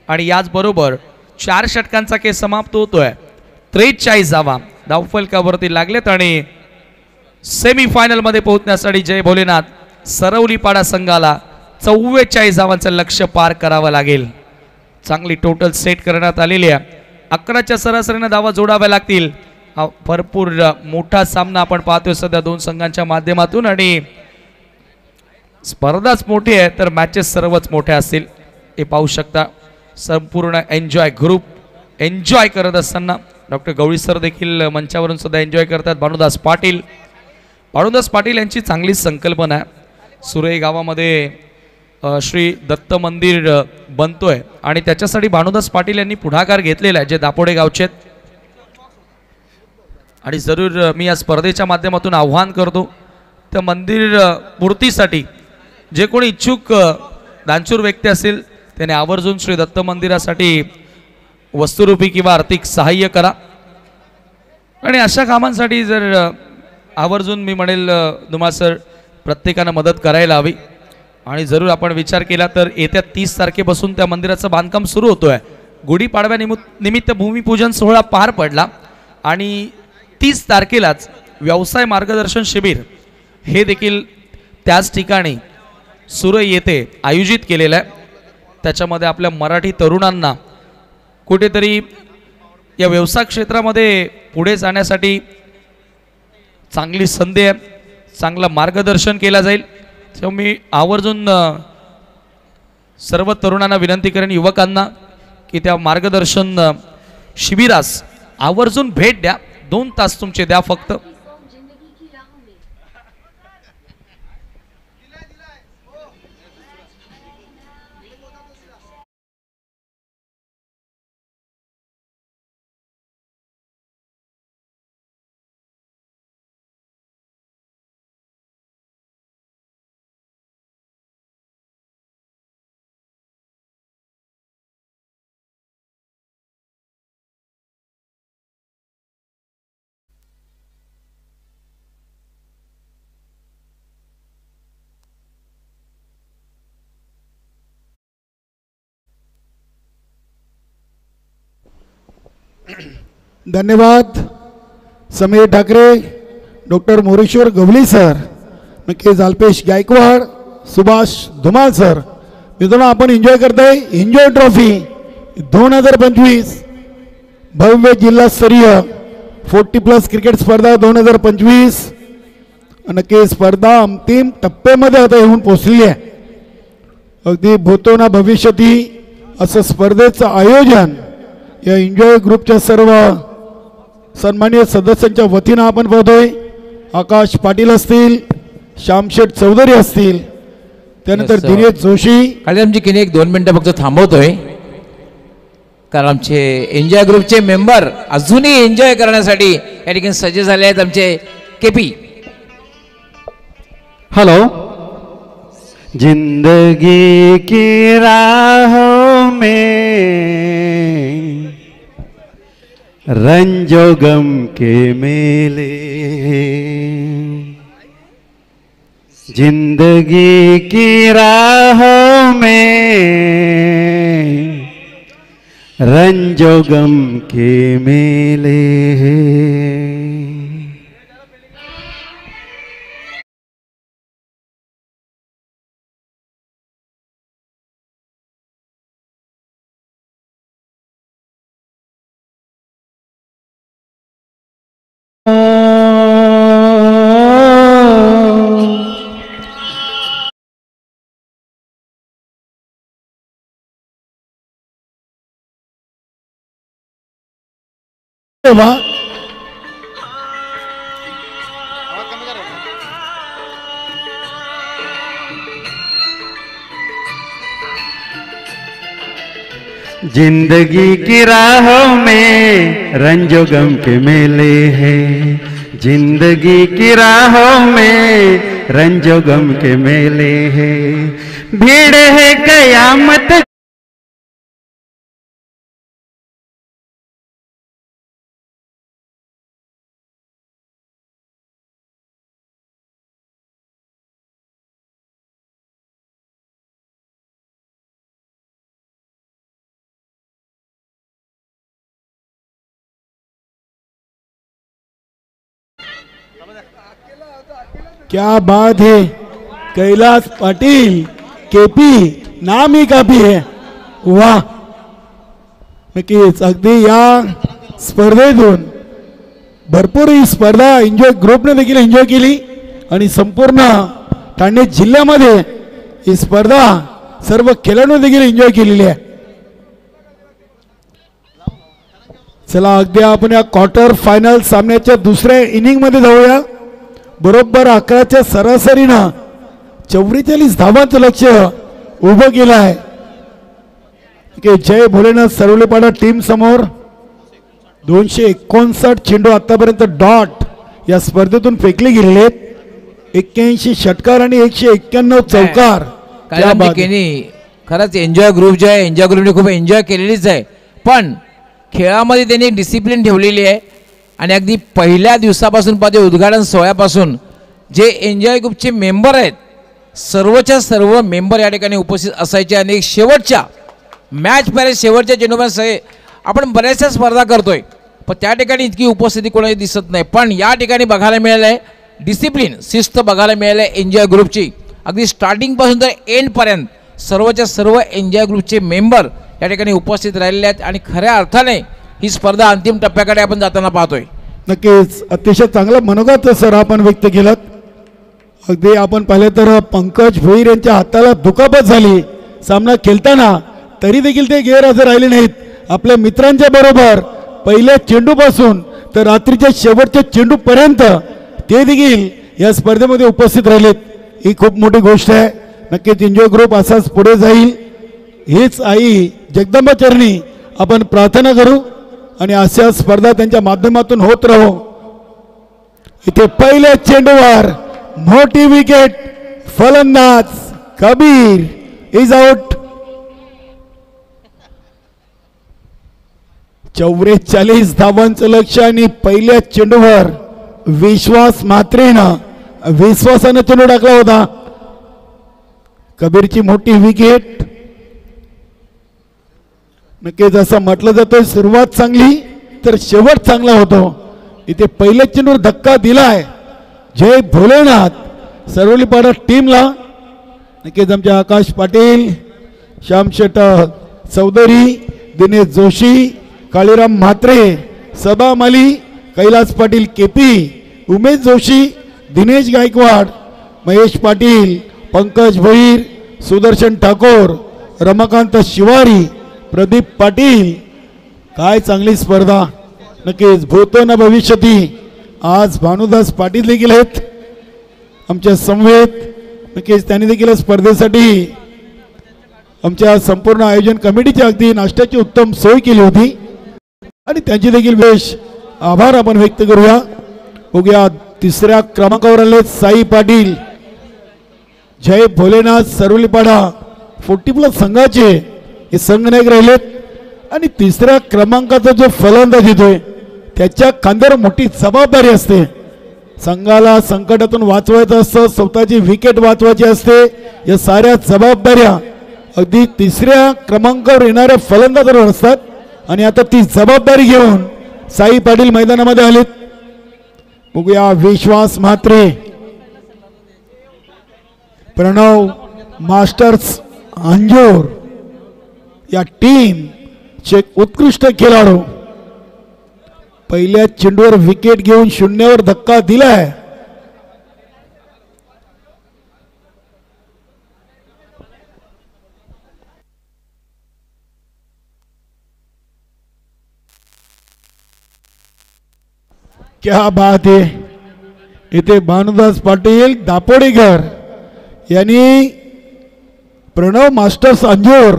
आणि याच बरोबर 4 षटकांचा खेळ समाप्त होतोय. 43 धावा धावफलकावरती लागलेत आणि सेमीफायनल मध्ये पोहोचण्यासाठी जय भोलेनाथ सरवलीपाडा संघाला 44 धावांचं लक्ष्य पार करावं लागेल. चांगली टोटल सेट करण्यात आलेली आहे. 11च्या सरासरीने धावा जोडाव्या लागतील. भरपूर मोठा सामना आपण पाहतोय सध्या 2 संघांच्या माध्यमातून आणि स्पर्धाच मोठी आहे तर मॅचेस सर्वच मोठ्या असतील हे पाहू शकता. संपूर्ण एन्जॉय ग्रुप एन्जॉय करत असताना डॉक्टर गवळी सर देखील मंचावरून सुद्धा एन्जॉय करतात. भानुदास पाटील यांची चांगली संकल्पना आहे. सुरे गावामध्ये श्री दत्त मंदिर बनतोय आणि त्याच्यासाठी भानुदास पाटील यांनी पुढाकार घेतलेला आहे जे दापोडे गावचे आहेत. आणि जरूर मी या स्पर्धेच्या माध्यमातून आव्हान करतो त्या मंदिर मूर्तीसाठी जे कोणी इच्छुक दानशूर व्यक्ती असेल त्याने आवर्जून श्री दत्त मंदिरासाठी वस्तुरूपी किंवा आर्थिक सहाय्य करा. आणि अशा कामांसाठी जर आवर्जून मी म्हणेल धुमाळ सर प्रत्येकानं मदत करायला हवी आणि जरूर आपण विचार केला तर येत्या 30 तारखेपासून त्या मंदिराचं बांधकाम सुरू होतो आहे. गुढीपाडव्या निमित्त भूमिपूजन सोहळा पार पडला आणि 30 तारखेलाच व्यवसाय मार्गदर्शन शिबिर हे देखील त्याच ठिकाणी सुरई येथे आयोजित केलेलं आहे. त्याच्यामध्ये आपल्या मराठी तरुणांना कुठेतरी या व्यवसाय क्षेत्रामध्ये पुढे जाण्यासाठी चांगली संधी आहे, चांगलं मार्गदर्शन केलं जाईल. तेव्हा मी आवर्जून सर्व तरुणांना विनंती करेन, युवकांना, की त्या मार्गदर्शन शिबिरास आवर्जून भेट द्या. 2 तास तुमचे द्या फक्त. धन्यवाद समीर ठाकरे, डॉक्टर मोरेश्वर गवली सर, नक्कीच अल्पेश गायकवाड, सुभाष धुमाळ सर. मित्रांनो, आपण एन्जॉय करताय एन्जॉय ट्रॉफी 2025 भव्य जिल्हास्तरीय 40+ क्रिकेट स्पर्धा 2025. नक्की स्पर्धा अंतिम टप्प्यामध्ये आता येऊन पोहोचली आहे. अगदी भूतो ना भविष्यती असं स्पर्धेचं आयोजन या एन्जॉय ग्रुपच्या सर्व सन्माननीय सदस्यांच्या वतीनं आपण पाहतोय. आकाश पाटील असतील, श्यामशेठ चौधरी असतील, त्यानंतर दिनेश जोशी. काळजी आमची किनी 1-2 मिनिटं फक्त थांबवतोय, कारण आमचे एन्जॉय ग्रुपचे मेंबर अजूनही एन्जॉय करण्यासाठी या ठिकाणी सज्ज झाले आहेत. आमचे केपी. हेलो. जिंदगी की राहों में रंजो गम के मेले, जिंदगी की राहों में रंजो गम के मेले. जिंदगी की राहों में रंजो गम के मेले हैं, जिंदगी की राहों में रंजो गम के मेले हैं. भीड़ है कयामत क्या बात है. कैलास पाटील, केपी नाम ही काफी है. वाह. नक्कीच अगदी या स्पर्धेतून भरपूर ही स्पर्धा एन्जॉय ग्रुपने देखील एन्जॉय केली आणि संपूर्ण ठाणे जिल्ह्यामध्ये ही स्पर्धा सर्व खेळाडूंनी देखील एन्जॉय केलेली आहे. चला अगदी आपण या क्वार्टर फायनल सामन्याच्या दुसऱ्या इनिंग मध्ये जाऊया. बरोबर 11च्या सरासरीनं 44 धावांचं लक्ष उभं केलं आहे. जय भोलेनाथ सरवलेपाडा टीम समोर 259 चेंडू आतापर्यंत डॉट या स्पर्धेतून फेकले गेलेले आहेत. 81 षटकार आणि 191 चौकार. खरंच एन्जॉय ग्रुप जे आहे, एन्जॉय ग्रुपने खूप एन्जॉय केलेलीच आहे, पण खेळामध्ये त्यांनी एक डिसिप्लिन ठेवलेली आहे. आणि अगदी पहिल्या दिवसापासून पाहते उद्घाटन सोहळ्यापासून जे एन्जॉय ग्रुपचे मेंबर आहेत सर्वच्या सर्व मेंबर या ठिकाणी उपस्थित असायचे आणि शेवटच्या मॅच पहिले शेवटच्या चेंडूमध्ये आपण बऱ्याचशा स्पर्धा करतोय पण त्या ठिकाणी इतकी उपस्थिती कोणाची दिसत नाही पण या ठिकाणी बघायला मिळालं आहे डिसिप्लिन शिस्त बघायला मिळालं आहे एन्जॉय ग्रुपची अगदी स्टार्टिंगपासून तर एंडपर्यंत सर्वच्या सर्व एन्जॉय ग्रुपचे मेंबर या ठिकाणी उपस्थित राहिलेले आहेत आणि खऱ्या अर्थाने ही स्पर्धा अंतिम टप्प्याकडे आपण जाताना पाहतोय. नक्कीच अतिशय चांगलं मनोगत सर आपण व्यक्त केलं. अगदी आपण पाहिले तर पंकज भोईर यांच्या हाताला दुखापत झाली सामना खेळताना तरी देखील ते गैरहजर राहिले नाहीत. आपल्या मित्रांच्या बरोबर पहिल्या चेंडूपासून तर रात्रीच्या शेवटच्या चेंडूपर्यंत ते देखील या स्पर्धेमध्ये उपस्थित राहिलेत. ही खूप मोठी गोष्ट आहे. नक्कीच एन्जॉय ग्रुप असाच पुढे जाईल हीच आई जगदंबा चरणी आपण प्रार्थना करू आणि अशा स्पर्धा त्यांच्या माध्यमातून होत राहू. इथे पहिल्या चेंडूवर मोठी विकेट फलंदाज कबीर इज आउट. 44 धावांचं लक्ष आणि पहिल्या चेंडूवर विश्वास म्हात्रेनं विश्वासानं चेंडू टाकला होता. कबीरची मोठी विकेट. नक्कीच असं म्हटलं जातं सुरुवात चांगली तर शेवट चांगला होतो. इथे पहिल्या चेंडूवर धक्का दिलाय जय भोलेनाथ सरवलीपाडा टीमला. नक्कीच आमच्या आकाश पाटील श्यामशेठ चौधरी दिनेश जोशी काळीराम म्हात्रे सबा माली कैलास पाटील केपी उमेश जोशी दिनेश गायकवाड महेश पाटील पंकज भोईर सुदर्शन ठाकोर रमाकांत शिवारी प्रदीप पाटील. काय चांगली स्पर्धा. नक्कीच भूतो न भविष्यती. आज भानुदास पाटील देखील आहेत आमच्या समवेत. नक्कीच त्यांनी देखील स्पर्धेसाठी आमच्या संपूर्ण आयोजन कमिटीची अगदी नाश्त्याची उत्तम सोय केली होती आणि त्यांची देखील विशेष आभार आपण व्यक्त करूया. बघूया तिसऱ्या क्रमांकावर आले साई पाटील जय भोलेनाथ सरवलीपाडा 40+ संघाचे हे संघनायक राहिलेत आणि तिसऱ्या क्रमांकाचा जो फलंदाज येतोय त्याच्या खांद्यावर मोठी जबाबदारी असते. संघाला संकटातून वाचवायचं असतं स्वतःची विकेट वाचवायची असते. या साऱ्या जबाबदाऱ्या अगदी तिसऱ्या क्रमांकावर येणाऱ्या फलंदाजावर असतात आणि आता ती जबाबदारी घेऊन साई पाटील मैदानामध्ये आलेत. बघूया विश्वास म्हात्रे प्रणव मास्टर्स अंजोर या टीम चे उत्कृष्ट खेळाडू पहिल्या चेंडूवर विकेट घेऊन शून्यावर धक्का दिलाय. क्या बात है. इथे भानुदास पाटील दापोडेकर यांनी प्रणव मास्टर्स अंजोर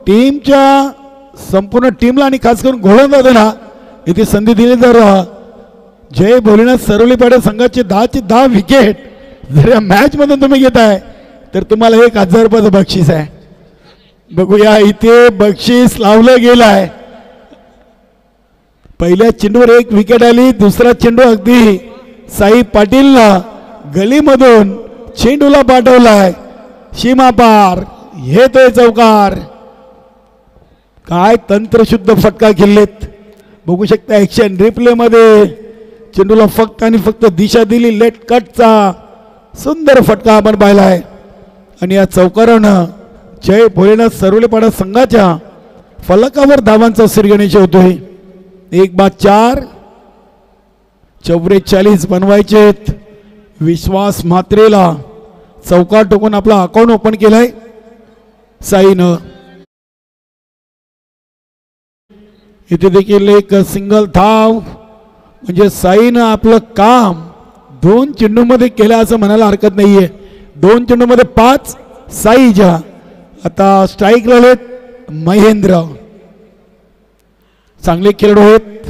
टीमच्या संपूर्ण टीमला आणि खास करून गोलंदाजांना इथे संधी दिली. तर जय भोलेनाथ सरवलीपाडा संघाचे 10 विकेट जर या मॅच मधून तुम्ही घेताय तर तुम्हाला 1000 रुपयाचं बक्षीस आहे. बघूया इथे बक्षीस लावलं गेलाय. पहिल्या चेंडूवर 1 विकेट आली. दुसरा चेंडू अगदी साई पाटीलला गलीमधून चेंडूला पाठवलाय सीमा पार येतोय चौकार. काय तंत्रशुद्ध फटका खेळलेत. बघू शकता ॲक्शन रिप्ले मध्ये चेंडूला फक्त आणि फक्त दिशा दिली. लेट कटचा सुंदर फटका आपण पाहिलाय आणि या चौकारानं जय भोलेनाथ सरवलीपाडा संघाच्या फलकावर धावांचा सिरगणेश होतोय. 1-4 44 बनवायचेत. विश्वास म्हात्रेला चौकार टोकून आपला अकाउंट ओपन केलाय साईनं. इथे देखील एक सिंगल धाव म्हणजे साईनं आपलं काम 2 चेंडूमध्ये केलं असं म्हणायला हरकत नाहीये. 2 चेंडूमध्ये 5 साईच्या. आता स्ट्राईक लावलेत महेंद्र. चांगले खेळाडू आहेत.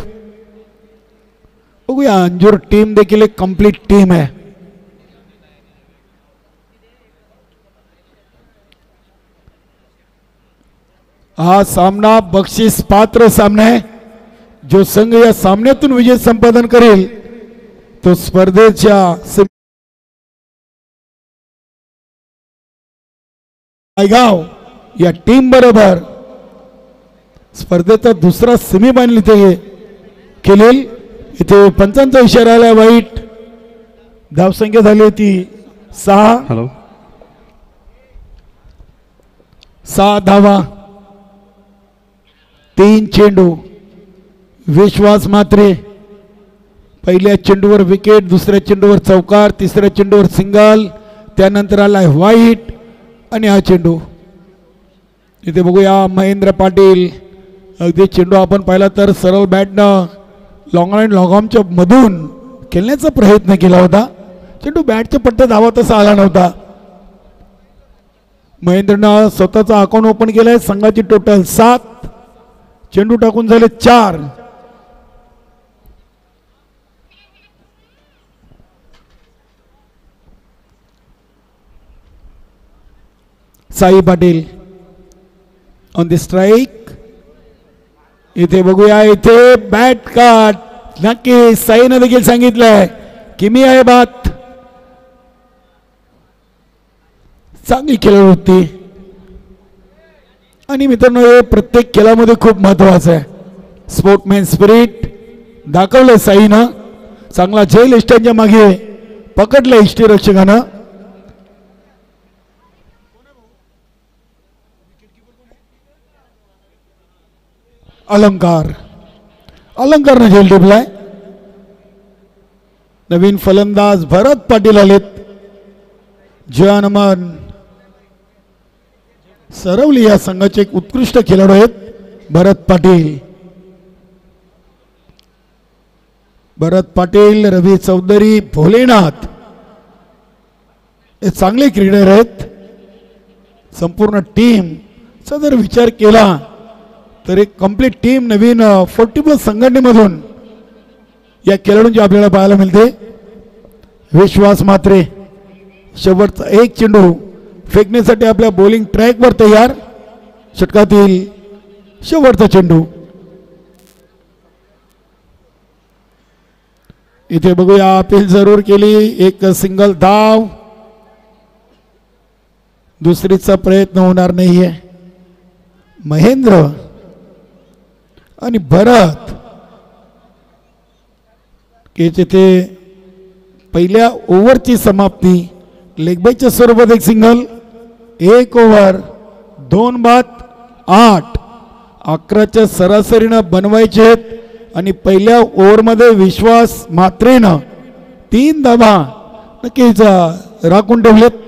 बघूया अंजूर टीम देखील एक कंप्लीट टीम आहे. हा सामना बक्षीस पात्र सामना आहे. जो संघ या सामन्यातून विजय संपादन करेल तो स्पर्धेच्या गाव या टीम बरोबर स्पर्धेचा दुसरा सेमीफायनल इथे खेळेल. इथे पंचांचा इशारा आला वाईट. धावसंख्या झाली होती 6. हेलो 6 धावा 3 चेंडू. विश्वास मात्रे पहिल्या चेंडूवर विकेट, दुसऱ्या चेंडूवर चौकार, तिसऱ्या चेंडूवर सिंगल, त्यानंतर आलाय व्हाईट आणि हा चेंडू. इथे बघूया महेंद्र पाटील. अगदी चेंडू आपण पाहिला तर सरळ बॅटनं लॉंग अँड लॉंगॉमच्या मधून खेळण्याचा प्रयत्न केला होता. चेंडू बॅटच्या पट्ट्यात धावा तसा आला नव्हता. महेंद्रनं स्वतःचा अकाउंट ओपन केलाय. संघाची टोटल 7. चेंडू टाकून झाले 4. Sai Patil on the strike. इथे बघूया, इथे बॅट काट. नक्की साईनं देखील सांगितलंय की मी आहे बात. चांगली खेळाडू होती आणि मित्रांनो हे प्रत्येक खेळामध्ये खूप महत्वाचं आहे. स्पोर्टमॅन स्पिरिट दाखवलं साईनं. चांगला झेल इष्टांच्या मागे पकडलं इष्टरक्षकानं. अलंकारनं झेल टिपलाय. नवीन फलंदाज भरत पाटील आलेत. जयनमन सरवली या संघाचे एक उत्कृष्ट खेळाडू आहेत भरत पाटील. रवी चौधरी, भोलेनाथ हे चांगले क्रिकेटर आहेत. संपूर्ण टीमचा जर विचार केला तर एक कंप्लीट टीम नवीन 40+ संघटनेमधून या खेळाडूंची आपल्याला पाहायला मिळते. विश्वास मात्रे शेवटचा एक चेंडू फेकण्यासाठी आपल्या बॉलिंग ट्रॅकवर तयार. षटकातील शेवटचा चेंडू. इथे बघूया, अपील जरूर केली. एक सिंगल धाव. दुसरीचा प्रयत्न होणार नाहीये. महेंद्र आणि भरत की तिथे पहिल्या ओव्हरची समाप्ती. लेगबायच्या स्वरूपात एक सिंगल. 1 ओव्हर 2 बाद 8. 11च्या सरासरीनं बनवायचे आहेत आणि पहिल्या ओव्हरमध्ये विश्वास मात्रेनं 3 धावा नक्कीच राखून ठेवलेत.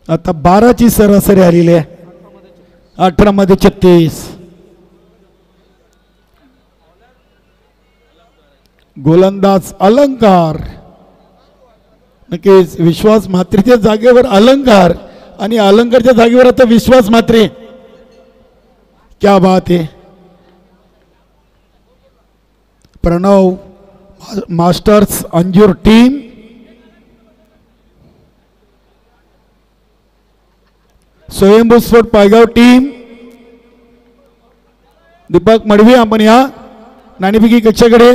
आता 12ची सरासरी आलेली आहे. 18 मध्ये 36. गोलंदाज अलंकार. नक्कीच विश्वास मात्रेच्या जागेवर अलंकार आणि अलंकारच्या जागेवर आता विश्वास मात्रे. क्या बात है. Pranav masters Anjur team. Swayambhu sport Paygaon team. Deepak Madvi आपण या नाणेफेकी कक्षाकडे.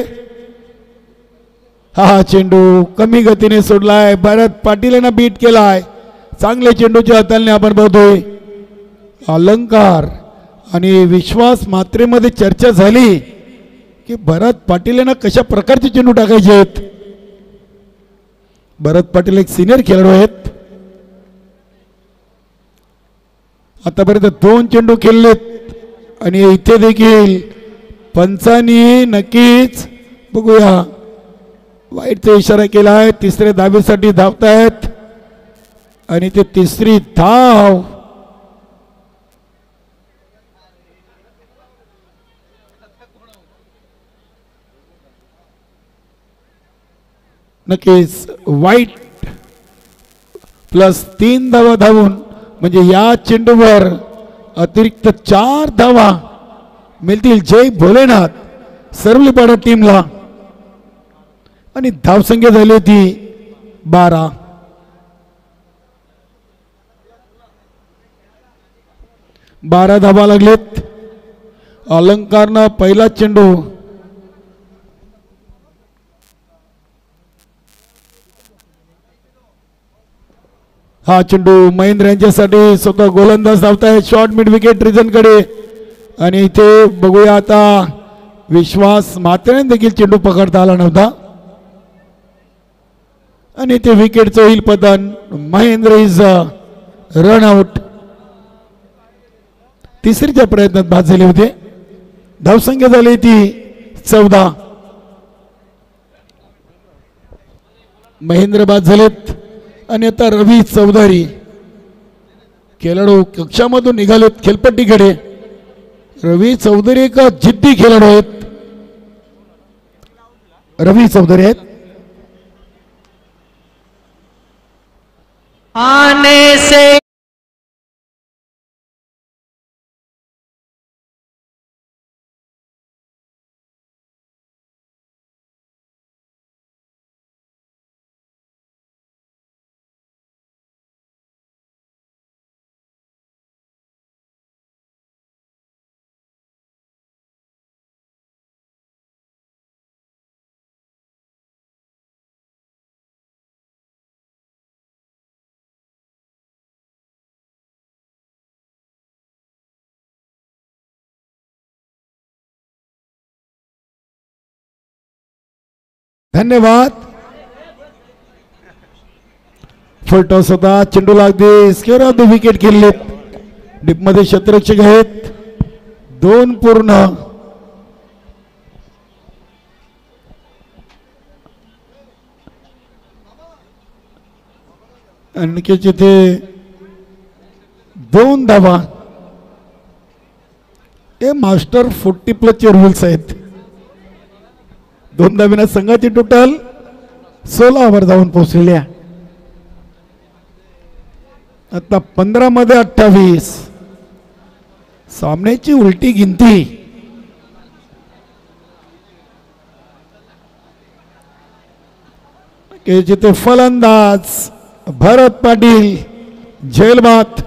हा चेंडू कमी गतीने सोडलाय. भरत पाटील यांना बीट केलाय. चांगले चेंडूच्या हाताने आपण बघतोय. अलंकार आणि विश्वास मात्रेमध्ये चर्चा झाली की भरत पाटील यांना कशा प्रकारचे चेंडू टाकायचे आहेत. भरत पाटील एक सिनियर खेळाडू आहेत. आतापर्यंत 2 चेंडू खेळलेत आणि इथे देखील पंचांनी नक्कीच बघूया वाईटचा इशारा केला आहे. तिसऱ्या धावेसाठी धावतायत आणि ते तिसरी धाव. नक्कीच वाईट प्लस 3 धावा धावून म्हणजे या चेंडूवर अतिरिक्त 4 धावा मिळतील जय भोलेनाथ सरवलीपाडा टीमला आणि धावसंख्या झाली होती 12. 12 धावा लागलेत. अलंकारनं पहिला चेंडू हा चेंडू महेंद्र यांच्यासाठी स्वतः गोलंदाज धावताय शॉर्ट मिड विकेट रिजनकडे. आणि इथे बघूया आता विश्वास मात्रेने देखील चेंडू पकडता आला नव्हता आणि ते विकेटचं होईल पतन. Mahendra is run out. तिसरीच्या प्रयत्नात बाद झाले होते. धावसंख्या झाली ती 14. महेंद्र बाद झालेत आणि आता रवी चौधरी खेळाडू कक्षामधून निघालेत खेळपट्टीकडे. रवी चौधरी एक जिद्दी खेळाडू आहेत. रवी चौधरी आहेत. आने से धन्यवाद. फलटॉस होता. चेंडूला अगदी स्क्वेअर ऑफ द विकेट खेळलेत. डीपमध्ये क्षेत्ररक्षक आहेत 2 पूर्ण. आणखीच इथे 2 धावा. हे मास्टर 40+ चे रूल्स आहेत. 2 धाब्याने संघाची टोटल 16 वर जाऊन पोहोचलेल्या. आता 15 मध्ये 28. सामन्याची उलटी गिनती. जिथे फलंदाज भरत पाटील झेलबाद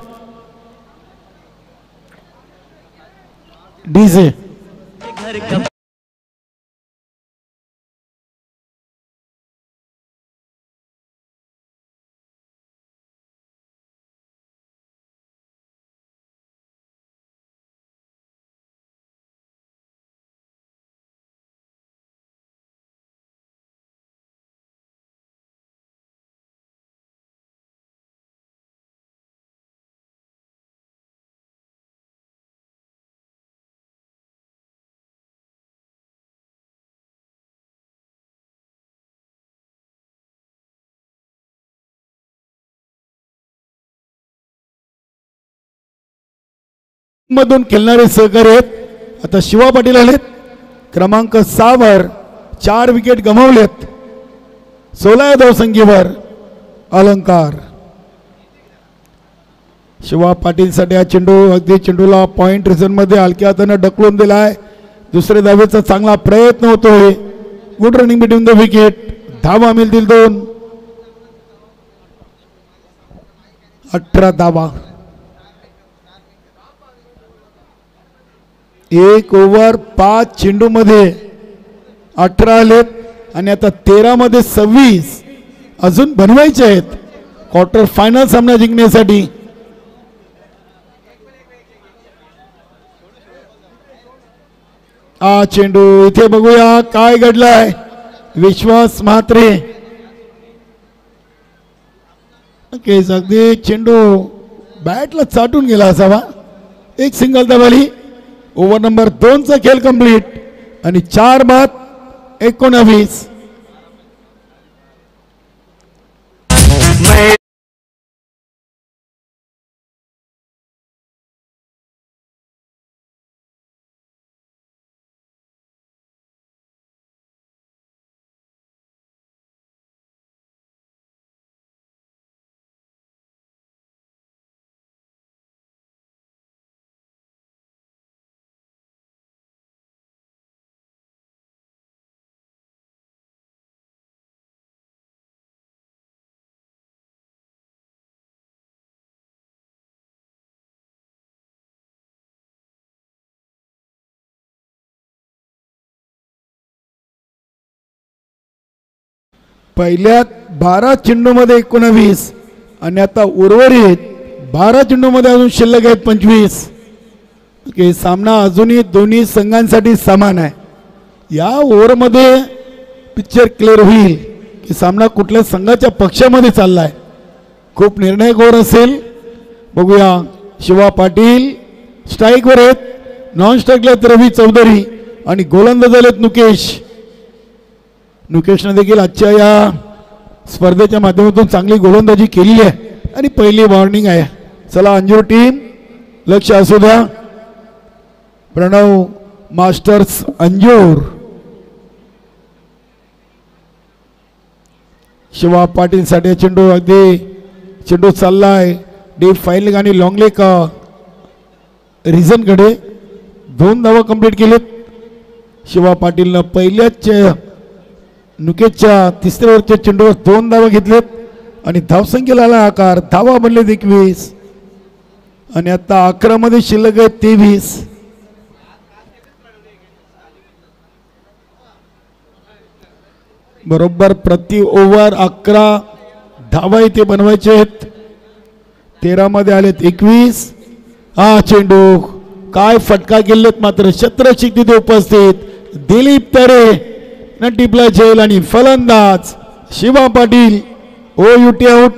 डीजे मधून खेळणारे सहकारी आहेत. आता शिवा पाटील आलेत क्रमांक 6 वर. 4 विकेट गमावलेत. 16 धावसंख्येवर अलंकार. शिवा पाटील साठी हा चेंडू अगदी चेंडूला पॉइंट रिझन मध्ये हलक्या हाताने ढकलून दिलाय. दुसऱ्या धावेचा चांगला प्रयत्न होतोय. Good running between the wicket. धावा मिळतील 2. 18 धावा. 1 ओव्हर 5 चेंडू मध्ये 18 आलेत आणि आता 13 मध्ये 26 अजून बनवायचे आहेत क्वार्टर फायनल सामना जिंकण्यासाठी. हा चेंडू इथे बघूया काय घडलाय. विश्वास म्हात्रे अगदी चेंडू बॅटला चाटून गेला असावा. एक सिंगल दाबाली. ओव्हर नंबर 2 चा खेळ कंप्लीट आणि 4 बाद 19. पहिल्या 12 चेंडूमध्ये 19 आणि आता उर्वरित 12 चेंडूमध्ये अजून शिल्लक आहेत 25. की सामना अजूनही दोन्ही संघांसाठी समान आहे. या ओव्हरमध्ये पिक्चर क्लिअर होईल की सामना कुठल्या संघाच्या पक्षामध्ये चाललाय. खूप निर्णायक ओव्हर असेल. बघूया. शिवा पाटील स्ट्राईकवर आहेत. नॉन स्ट्राईकला रवी चौधरी आणि गोलंदाज झालेत नुकेशने देखील आजच्या या स्पर्धेच्या माध्यमातून चांगली गोलंदाजी केली आहे आणि पहिली वॉर्निंग आहे. चला अंजूर टीम लक्ष असू द्या. प्रणव मास्टर्स अंजूर. शिवा पाटील साठी चेंडू अगदी चेंडू चाललाय डीप फाईलिंग आणि लॉंग लेग रिझनकडे 2 धावा कंप्लीट केलेत. शिवा पाटीलनं पहिल्याच नुकेशच्या तिसऱ्या वरच्या चेंडूवर 2 धावा घेतलेत आणि धावसंख्येला आला आकार. धावा बनले 21 आणि आता 11 मध्ये शिल्लक आहे 23. बरोबर प्रति ओव्हर 11 धावा इथे बनवायचे आहेत. 13 मध्ये आलेत 21. हा चेंडू काय फटका गेलेत मात्र शत्रक्षक तिथे उपस्थित. दिलीप तरे न टिपला झेल आणि फलंदाज शिवा पाटील OUT आउट.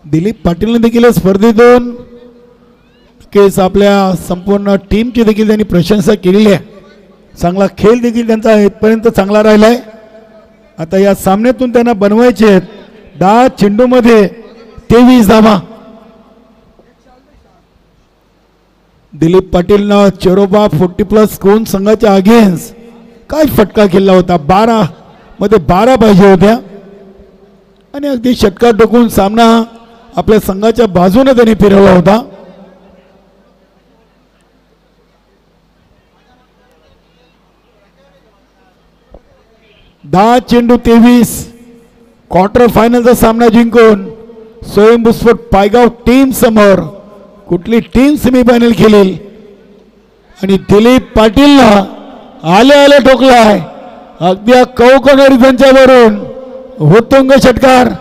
दिलीप पाटीलने देखील स्पर्धेतून केस आपल्या संपूर्ण टीमची देखील त्यांनी प्रशंसा केलेली आहे. चांगला खेळ देखील त्यांचा इथपर्यंत चांगला राहिलाय. आता या सामन्यातून त्यांना बनवायचे आहेत 10 चेंडूमध्ये 23 धावा. दिलीप पाटीलनं चेरोबा 40+ कोण संघाच्या अगेन्स्ट काय फटका केला होता. 12 मध्ये 12 पाहिजे होत्या आणि अगदी षटकार टोकून सामना आपल्या संघाच्या बाजूने त्यांनी फिरवला होता. दहा चेंडू 23 क्वार्टर फायनलचा सामना जिंकून स्वयंभूस्फोट पायगाव टीम समोर कुठली टीम सेमीफायनल खेळेल आणि दिलीप पाटीलला आले आले ठोकलाय. अगदी कौकणरी त्यांच्यावरून होतुंग षटकार.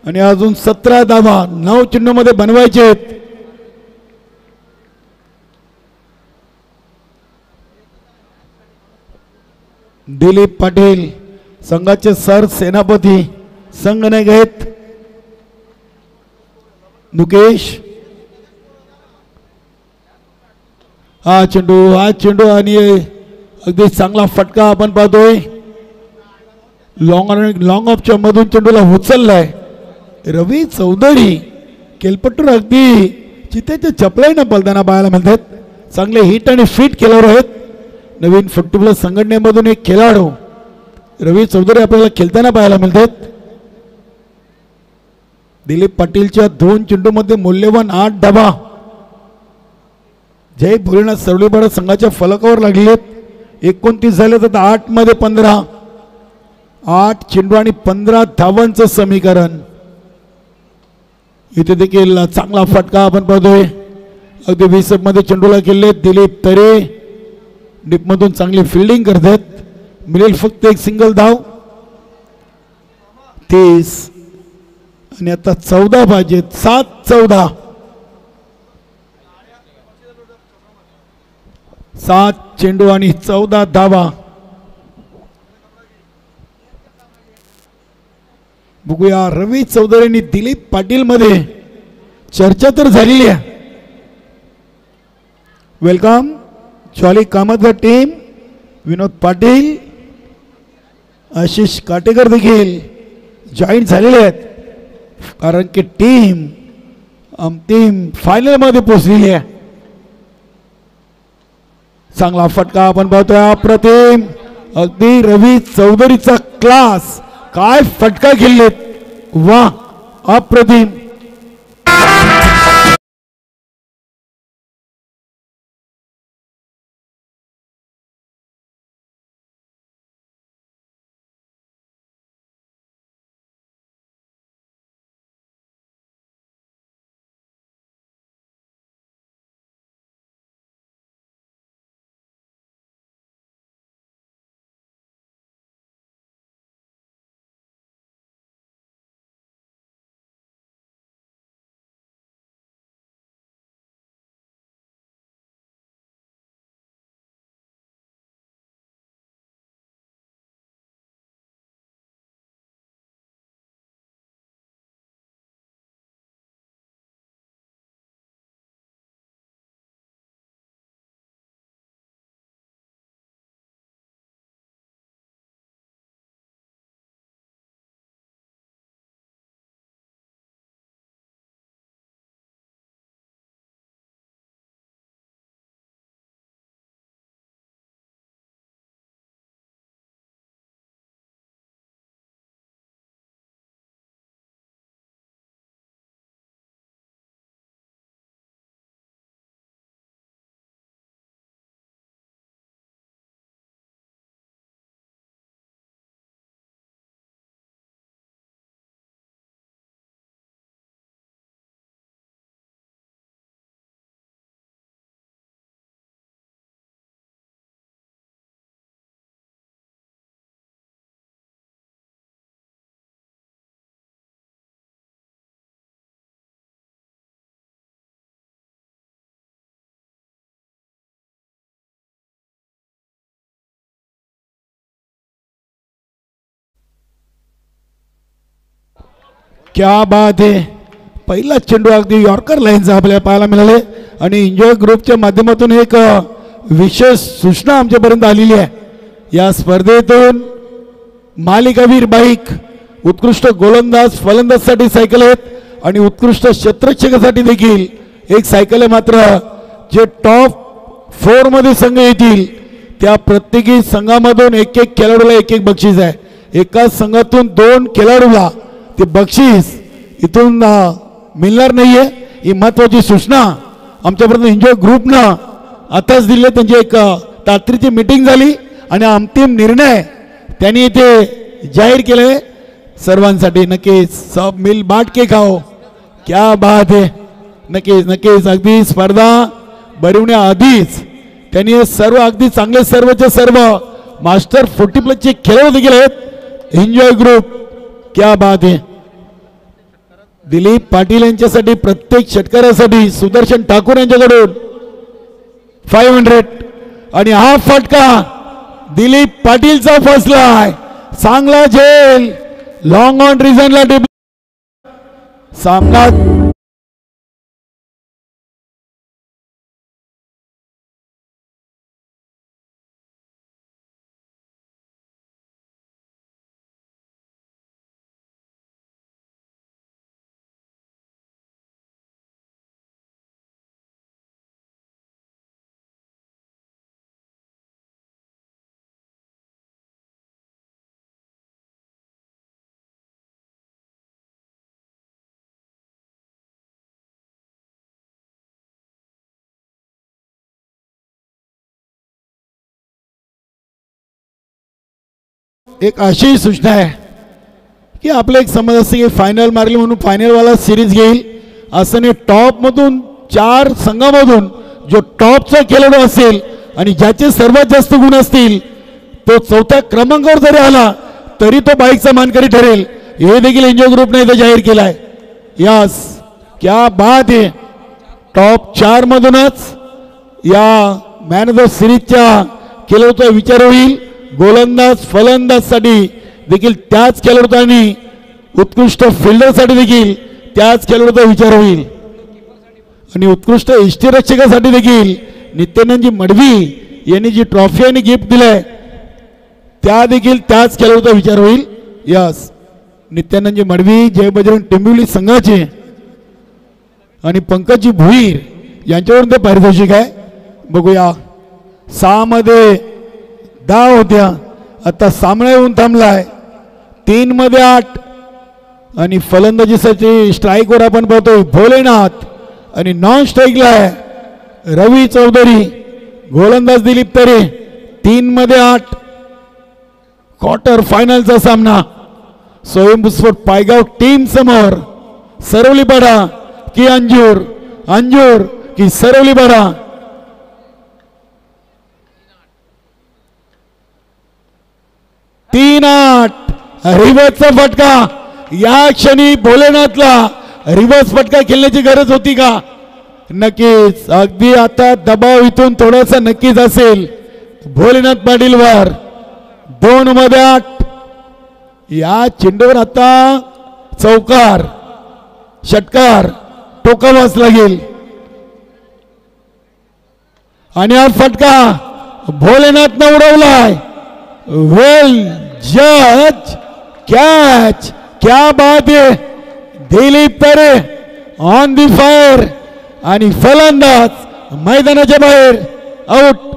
आणि अजून 17 धावा 9 चेंडू मध्ये बनवायचे आहेत. दिलीप पाटील संघाचे सर सेनापती संघ नाही घेत. नुकेश हा चेंडू आणि अगदी चांगला फटका आपण पाहतोय. लॉंग ऑफच्या मधून चेंडूला उचललाय रवी चौधरी. केलपट्टूर अगदी चितेच्या चपलाईनं पलताना पाहायला मिळतात. चांगले हिट आणि फिट खेळाडू आहेत. नवीन 40+ संघटनेमधून एक खेळाडू रवी चौधरी आपल्याला खेळताना पाहायला मिळतात. दिलीप पाटीलच्या 2 चेंडूमध्ये मूल्यवान 8 धावा जय भोलेनाथ सरळीपाडा संघाच्या फलकावर लागलेत. 29 झाले तर 8 मध्ये 15. 8 चेंडू आणि 15 धावांचं समीकरण. इथे देखील चांगला फटका आपण पाहतोय. अगदी 20 मध्ये चेंडूला केले दिलीप तरे. डीपमधून चांगली फिल्डिंग करतात. मिळेल फक्त एक सिंगल धाव. 30 आणि आता 14 पाहिजेत. 7-14. 7 चेंडू आणि 14 धावा. बघूया रवी चौधरी आणि दिलीप पाटील मध्ये चर्चा तर झालेली आहे. Welcome jolly Kamatgar team. Vinod Patil, Ashish Katekar देखील जॉईन झालेले आहेत, कारण की टीम अंतिम फायनल मध्ये पोहोचलेली आहे. चांगला फटका आपण पाहतोय. अप्रतिम, अगदी रवी चौधरीचा क्लास. काय फटका खेळलेत, वा अप्रतिम. क्या बात आहे. पहिला चेंडू अगदी यॉर्कर लाईनचा आपल्याला पाहायला मिळाले आणि एन्जॉय ग्रुपच्या माध्यमातून एक विशेष सूचना आमच्यापर्यंत आलेली आहे. या स्पर्धेतून मालिकावीर बाईक, उत्कृष्ट गोलंदाज फलंदाजसाठी सायकल आहेत आणि उत्कृष्ट क्षेत्ररक्षकासाठी देखील एक सायकल आहे. मात्र जे टॉप 4 मध्ये संघ येतील त्या प्रत्येकी संघामधून एक एक खेळाडूला एक एक बक्षीस आहे. एकाच संघातून 2 खेळाडूला ते बक्षीस इथून मिळणार नाहीये. ही महत्वाची सूचना आमच्यापर्यंत एन्जॉय ग्रुपनं आताच दिली. त्यांची एक तातडीची मीटिंग झाली आणि अंतिम निर्णय त्यांनी इथे जाहीर केले सर्वांसाठी. नक्कीच सब मिल बाट के खाओ. क्या बात आहे. नक्कीच नक्कीच अगदी स्पर्धा भरवण्याआधीच त्यांनी हे सर्व अगदी चांगले सर्वचे सर्व मास्टर 40+ चे खेळाडू देखील आहेत एन्जॉय ग्रुप. क्या बात आहे. दिलीप पाटील यांच्यासाठी प्रत्येक षटकारासाठी सुदर्शन ठाकूर यांच्याकडून 500 आणि हा फटका दिलीप पाटीलचा फसलाय. चांगला झेल लॉंग ऑन रिझनला सामना. एक अशी सूचना आहे की आपलं एक समज असते की फायनल मारली म्हणून फायनलवाला सिरीज घेईल असं नाही. टॉपमधून 4 संघामधून जो टॉपचा खेळाडू असेल आणि ज्याचे सर्वात जास्त गुण असतील तो चौथ्या क्रमांकावर जरी आला तरी तो बाईकचा मानकरी ठरेल, हे देखील एनजीओ ग्रुपने इथे जाहीर केलाय. यस, क्या बात आहे. टॉप 4 मधूनच या मॅन ऑफ द सिरीजच्या खेळाडूचा विचार होईल. गोलंदाज फलंदाजसाठी देखील त्याच खेळाडूंनी, उत्कृष्ट फिल्डरसाठी देखील त्याच खेळाडूचा विचार होईल आणि उत्कृष्ट यष्टीरक्षकासाठी देखील नित्यानंदजी मडवी यांनी जी ट्रॉफी आणि गिफ्ट दिलाय त्या देखील त्याच खेळाडूचा विचार होईल. यस, नित्यानंदजी मडवी जय बजरंग टिंबिवली संघाचे आणि पंकजी भुईर यांच्यावरून ते पारितोषिक आहे. बघूया, 6 मध्ये 10 होत्या, आता सामना येऊन थांबलाय. 3 मध्ये 8 आणि फलंदाजीसाठी स्ट्राईकवर आपण पाहतोय भोलेनाथ आणि नॉन स्ट्राईकला आहे रवी चौधरी. गोलंदाज दिलीप तरे. 3 मध्ये 8. क्वार्टर फायनलचा सामना स्वयंस्फोट पायगाव टीम समोर. सरवलीपाडा की अंजूर, अंजूर की सरवलीपाडा. तीन 8 रिव्हर्सचा फटका. या क्षणी भोलेनाथला रिव्हर्स फटका खेळण्याची गरज होती का? नक्कीच. अगदी आता दबाव इथून थोडासा नक्कीच असेल भोलेनाथ पाटीलवर. 2 मध्ये 8. या चेंडूवर आता चौकार, षटकार टोकावाच लागेल आणि हा फटका भोलेनाथनं उडवलाय. वेल जज, कॅच, क्या बात है. दिलीप तरे ऑन दी फायर आणि फलंदाज मैदानाच्या बाहेर, आउट.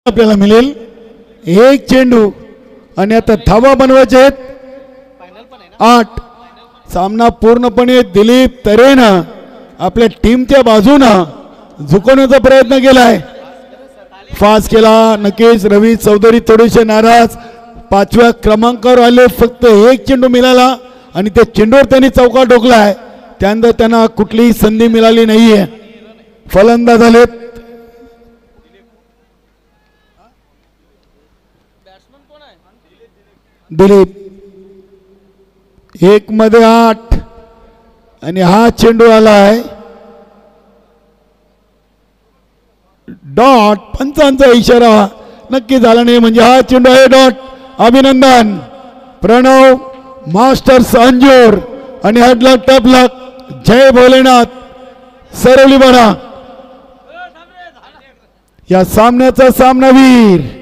आपल्याला मिळेल 1 चेंडू आणि आता धावा बनवायचे आहेत 8. सामना पूर्णपणे दिलीप तरेनं आपल्या टीमच्या बाजूनं झुकवण्याचा प्रयत्न केलाय. फास्ट केला नक्कीच. रवी चौधरी थोडेसे नाराज. 5व्या क्रमांकावर आले. फक्त 1 चेंडू मिळाला आणि त्या चेंडूवर त्यांनी चौकार ठोकलाय. त्यानंतर त्यांना कुठलीही संधी मिळाली नाहीये. फलंदाज आलेत दिलीप. 1 मध्ये 8 आणि हा चेंडू आलाय डॉट. पंचांचा इशारा नक्की झाला नाही म्हणजे हा चेंडू आहे डॉट. अभिनंदन प्रणव मास्टर्स अंजूर आणि हडलक टपलक. जय भोलेनाथ सरवलीपाडा. या सामन्याचा सामनावीर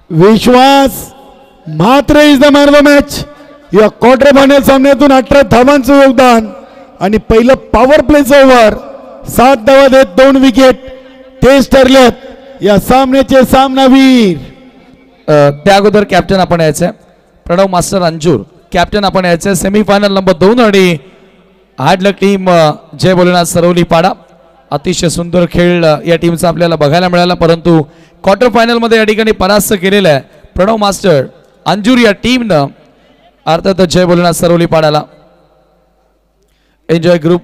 Vishwas Mhatre is the man of the match. या क्वार्टर फायनल सामन्यातून 18 धावांचं योगदान आणि पहिलं पॉवर प्लेचं ओव्हर. 7 धावा देत 2 विकेट तेच ठरलेत या सामन्याचे सामनावीर. त्या अगोदर कॅप्टन आपण यायचंय प्रणव मास्टर अंजूर. कॅप्टन आपण यायचंय सेमीफायनल नंबर 2 आणि हार्डलक टीम जय भोलेनाथ सरवलीपाडा. अतिशय सुंदर खेळ या टीमचा आपल्याला बघायला मिळाला, परंतु क्वार्टर फायनल मध्ये या ठिकाणी परास्त केलेला आहे प्रणव मास्टर अंजूर या टीमनं. अर्थात जय बोलणार सरवली पाडाला. Enjoy group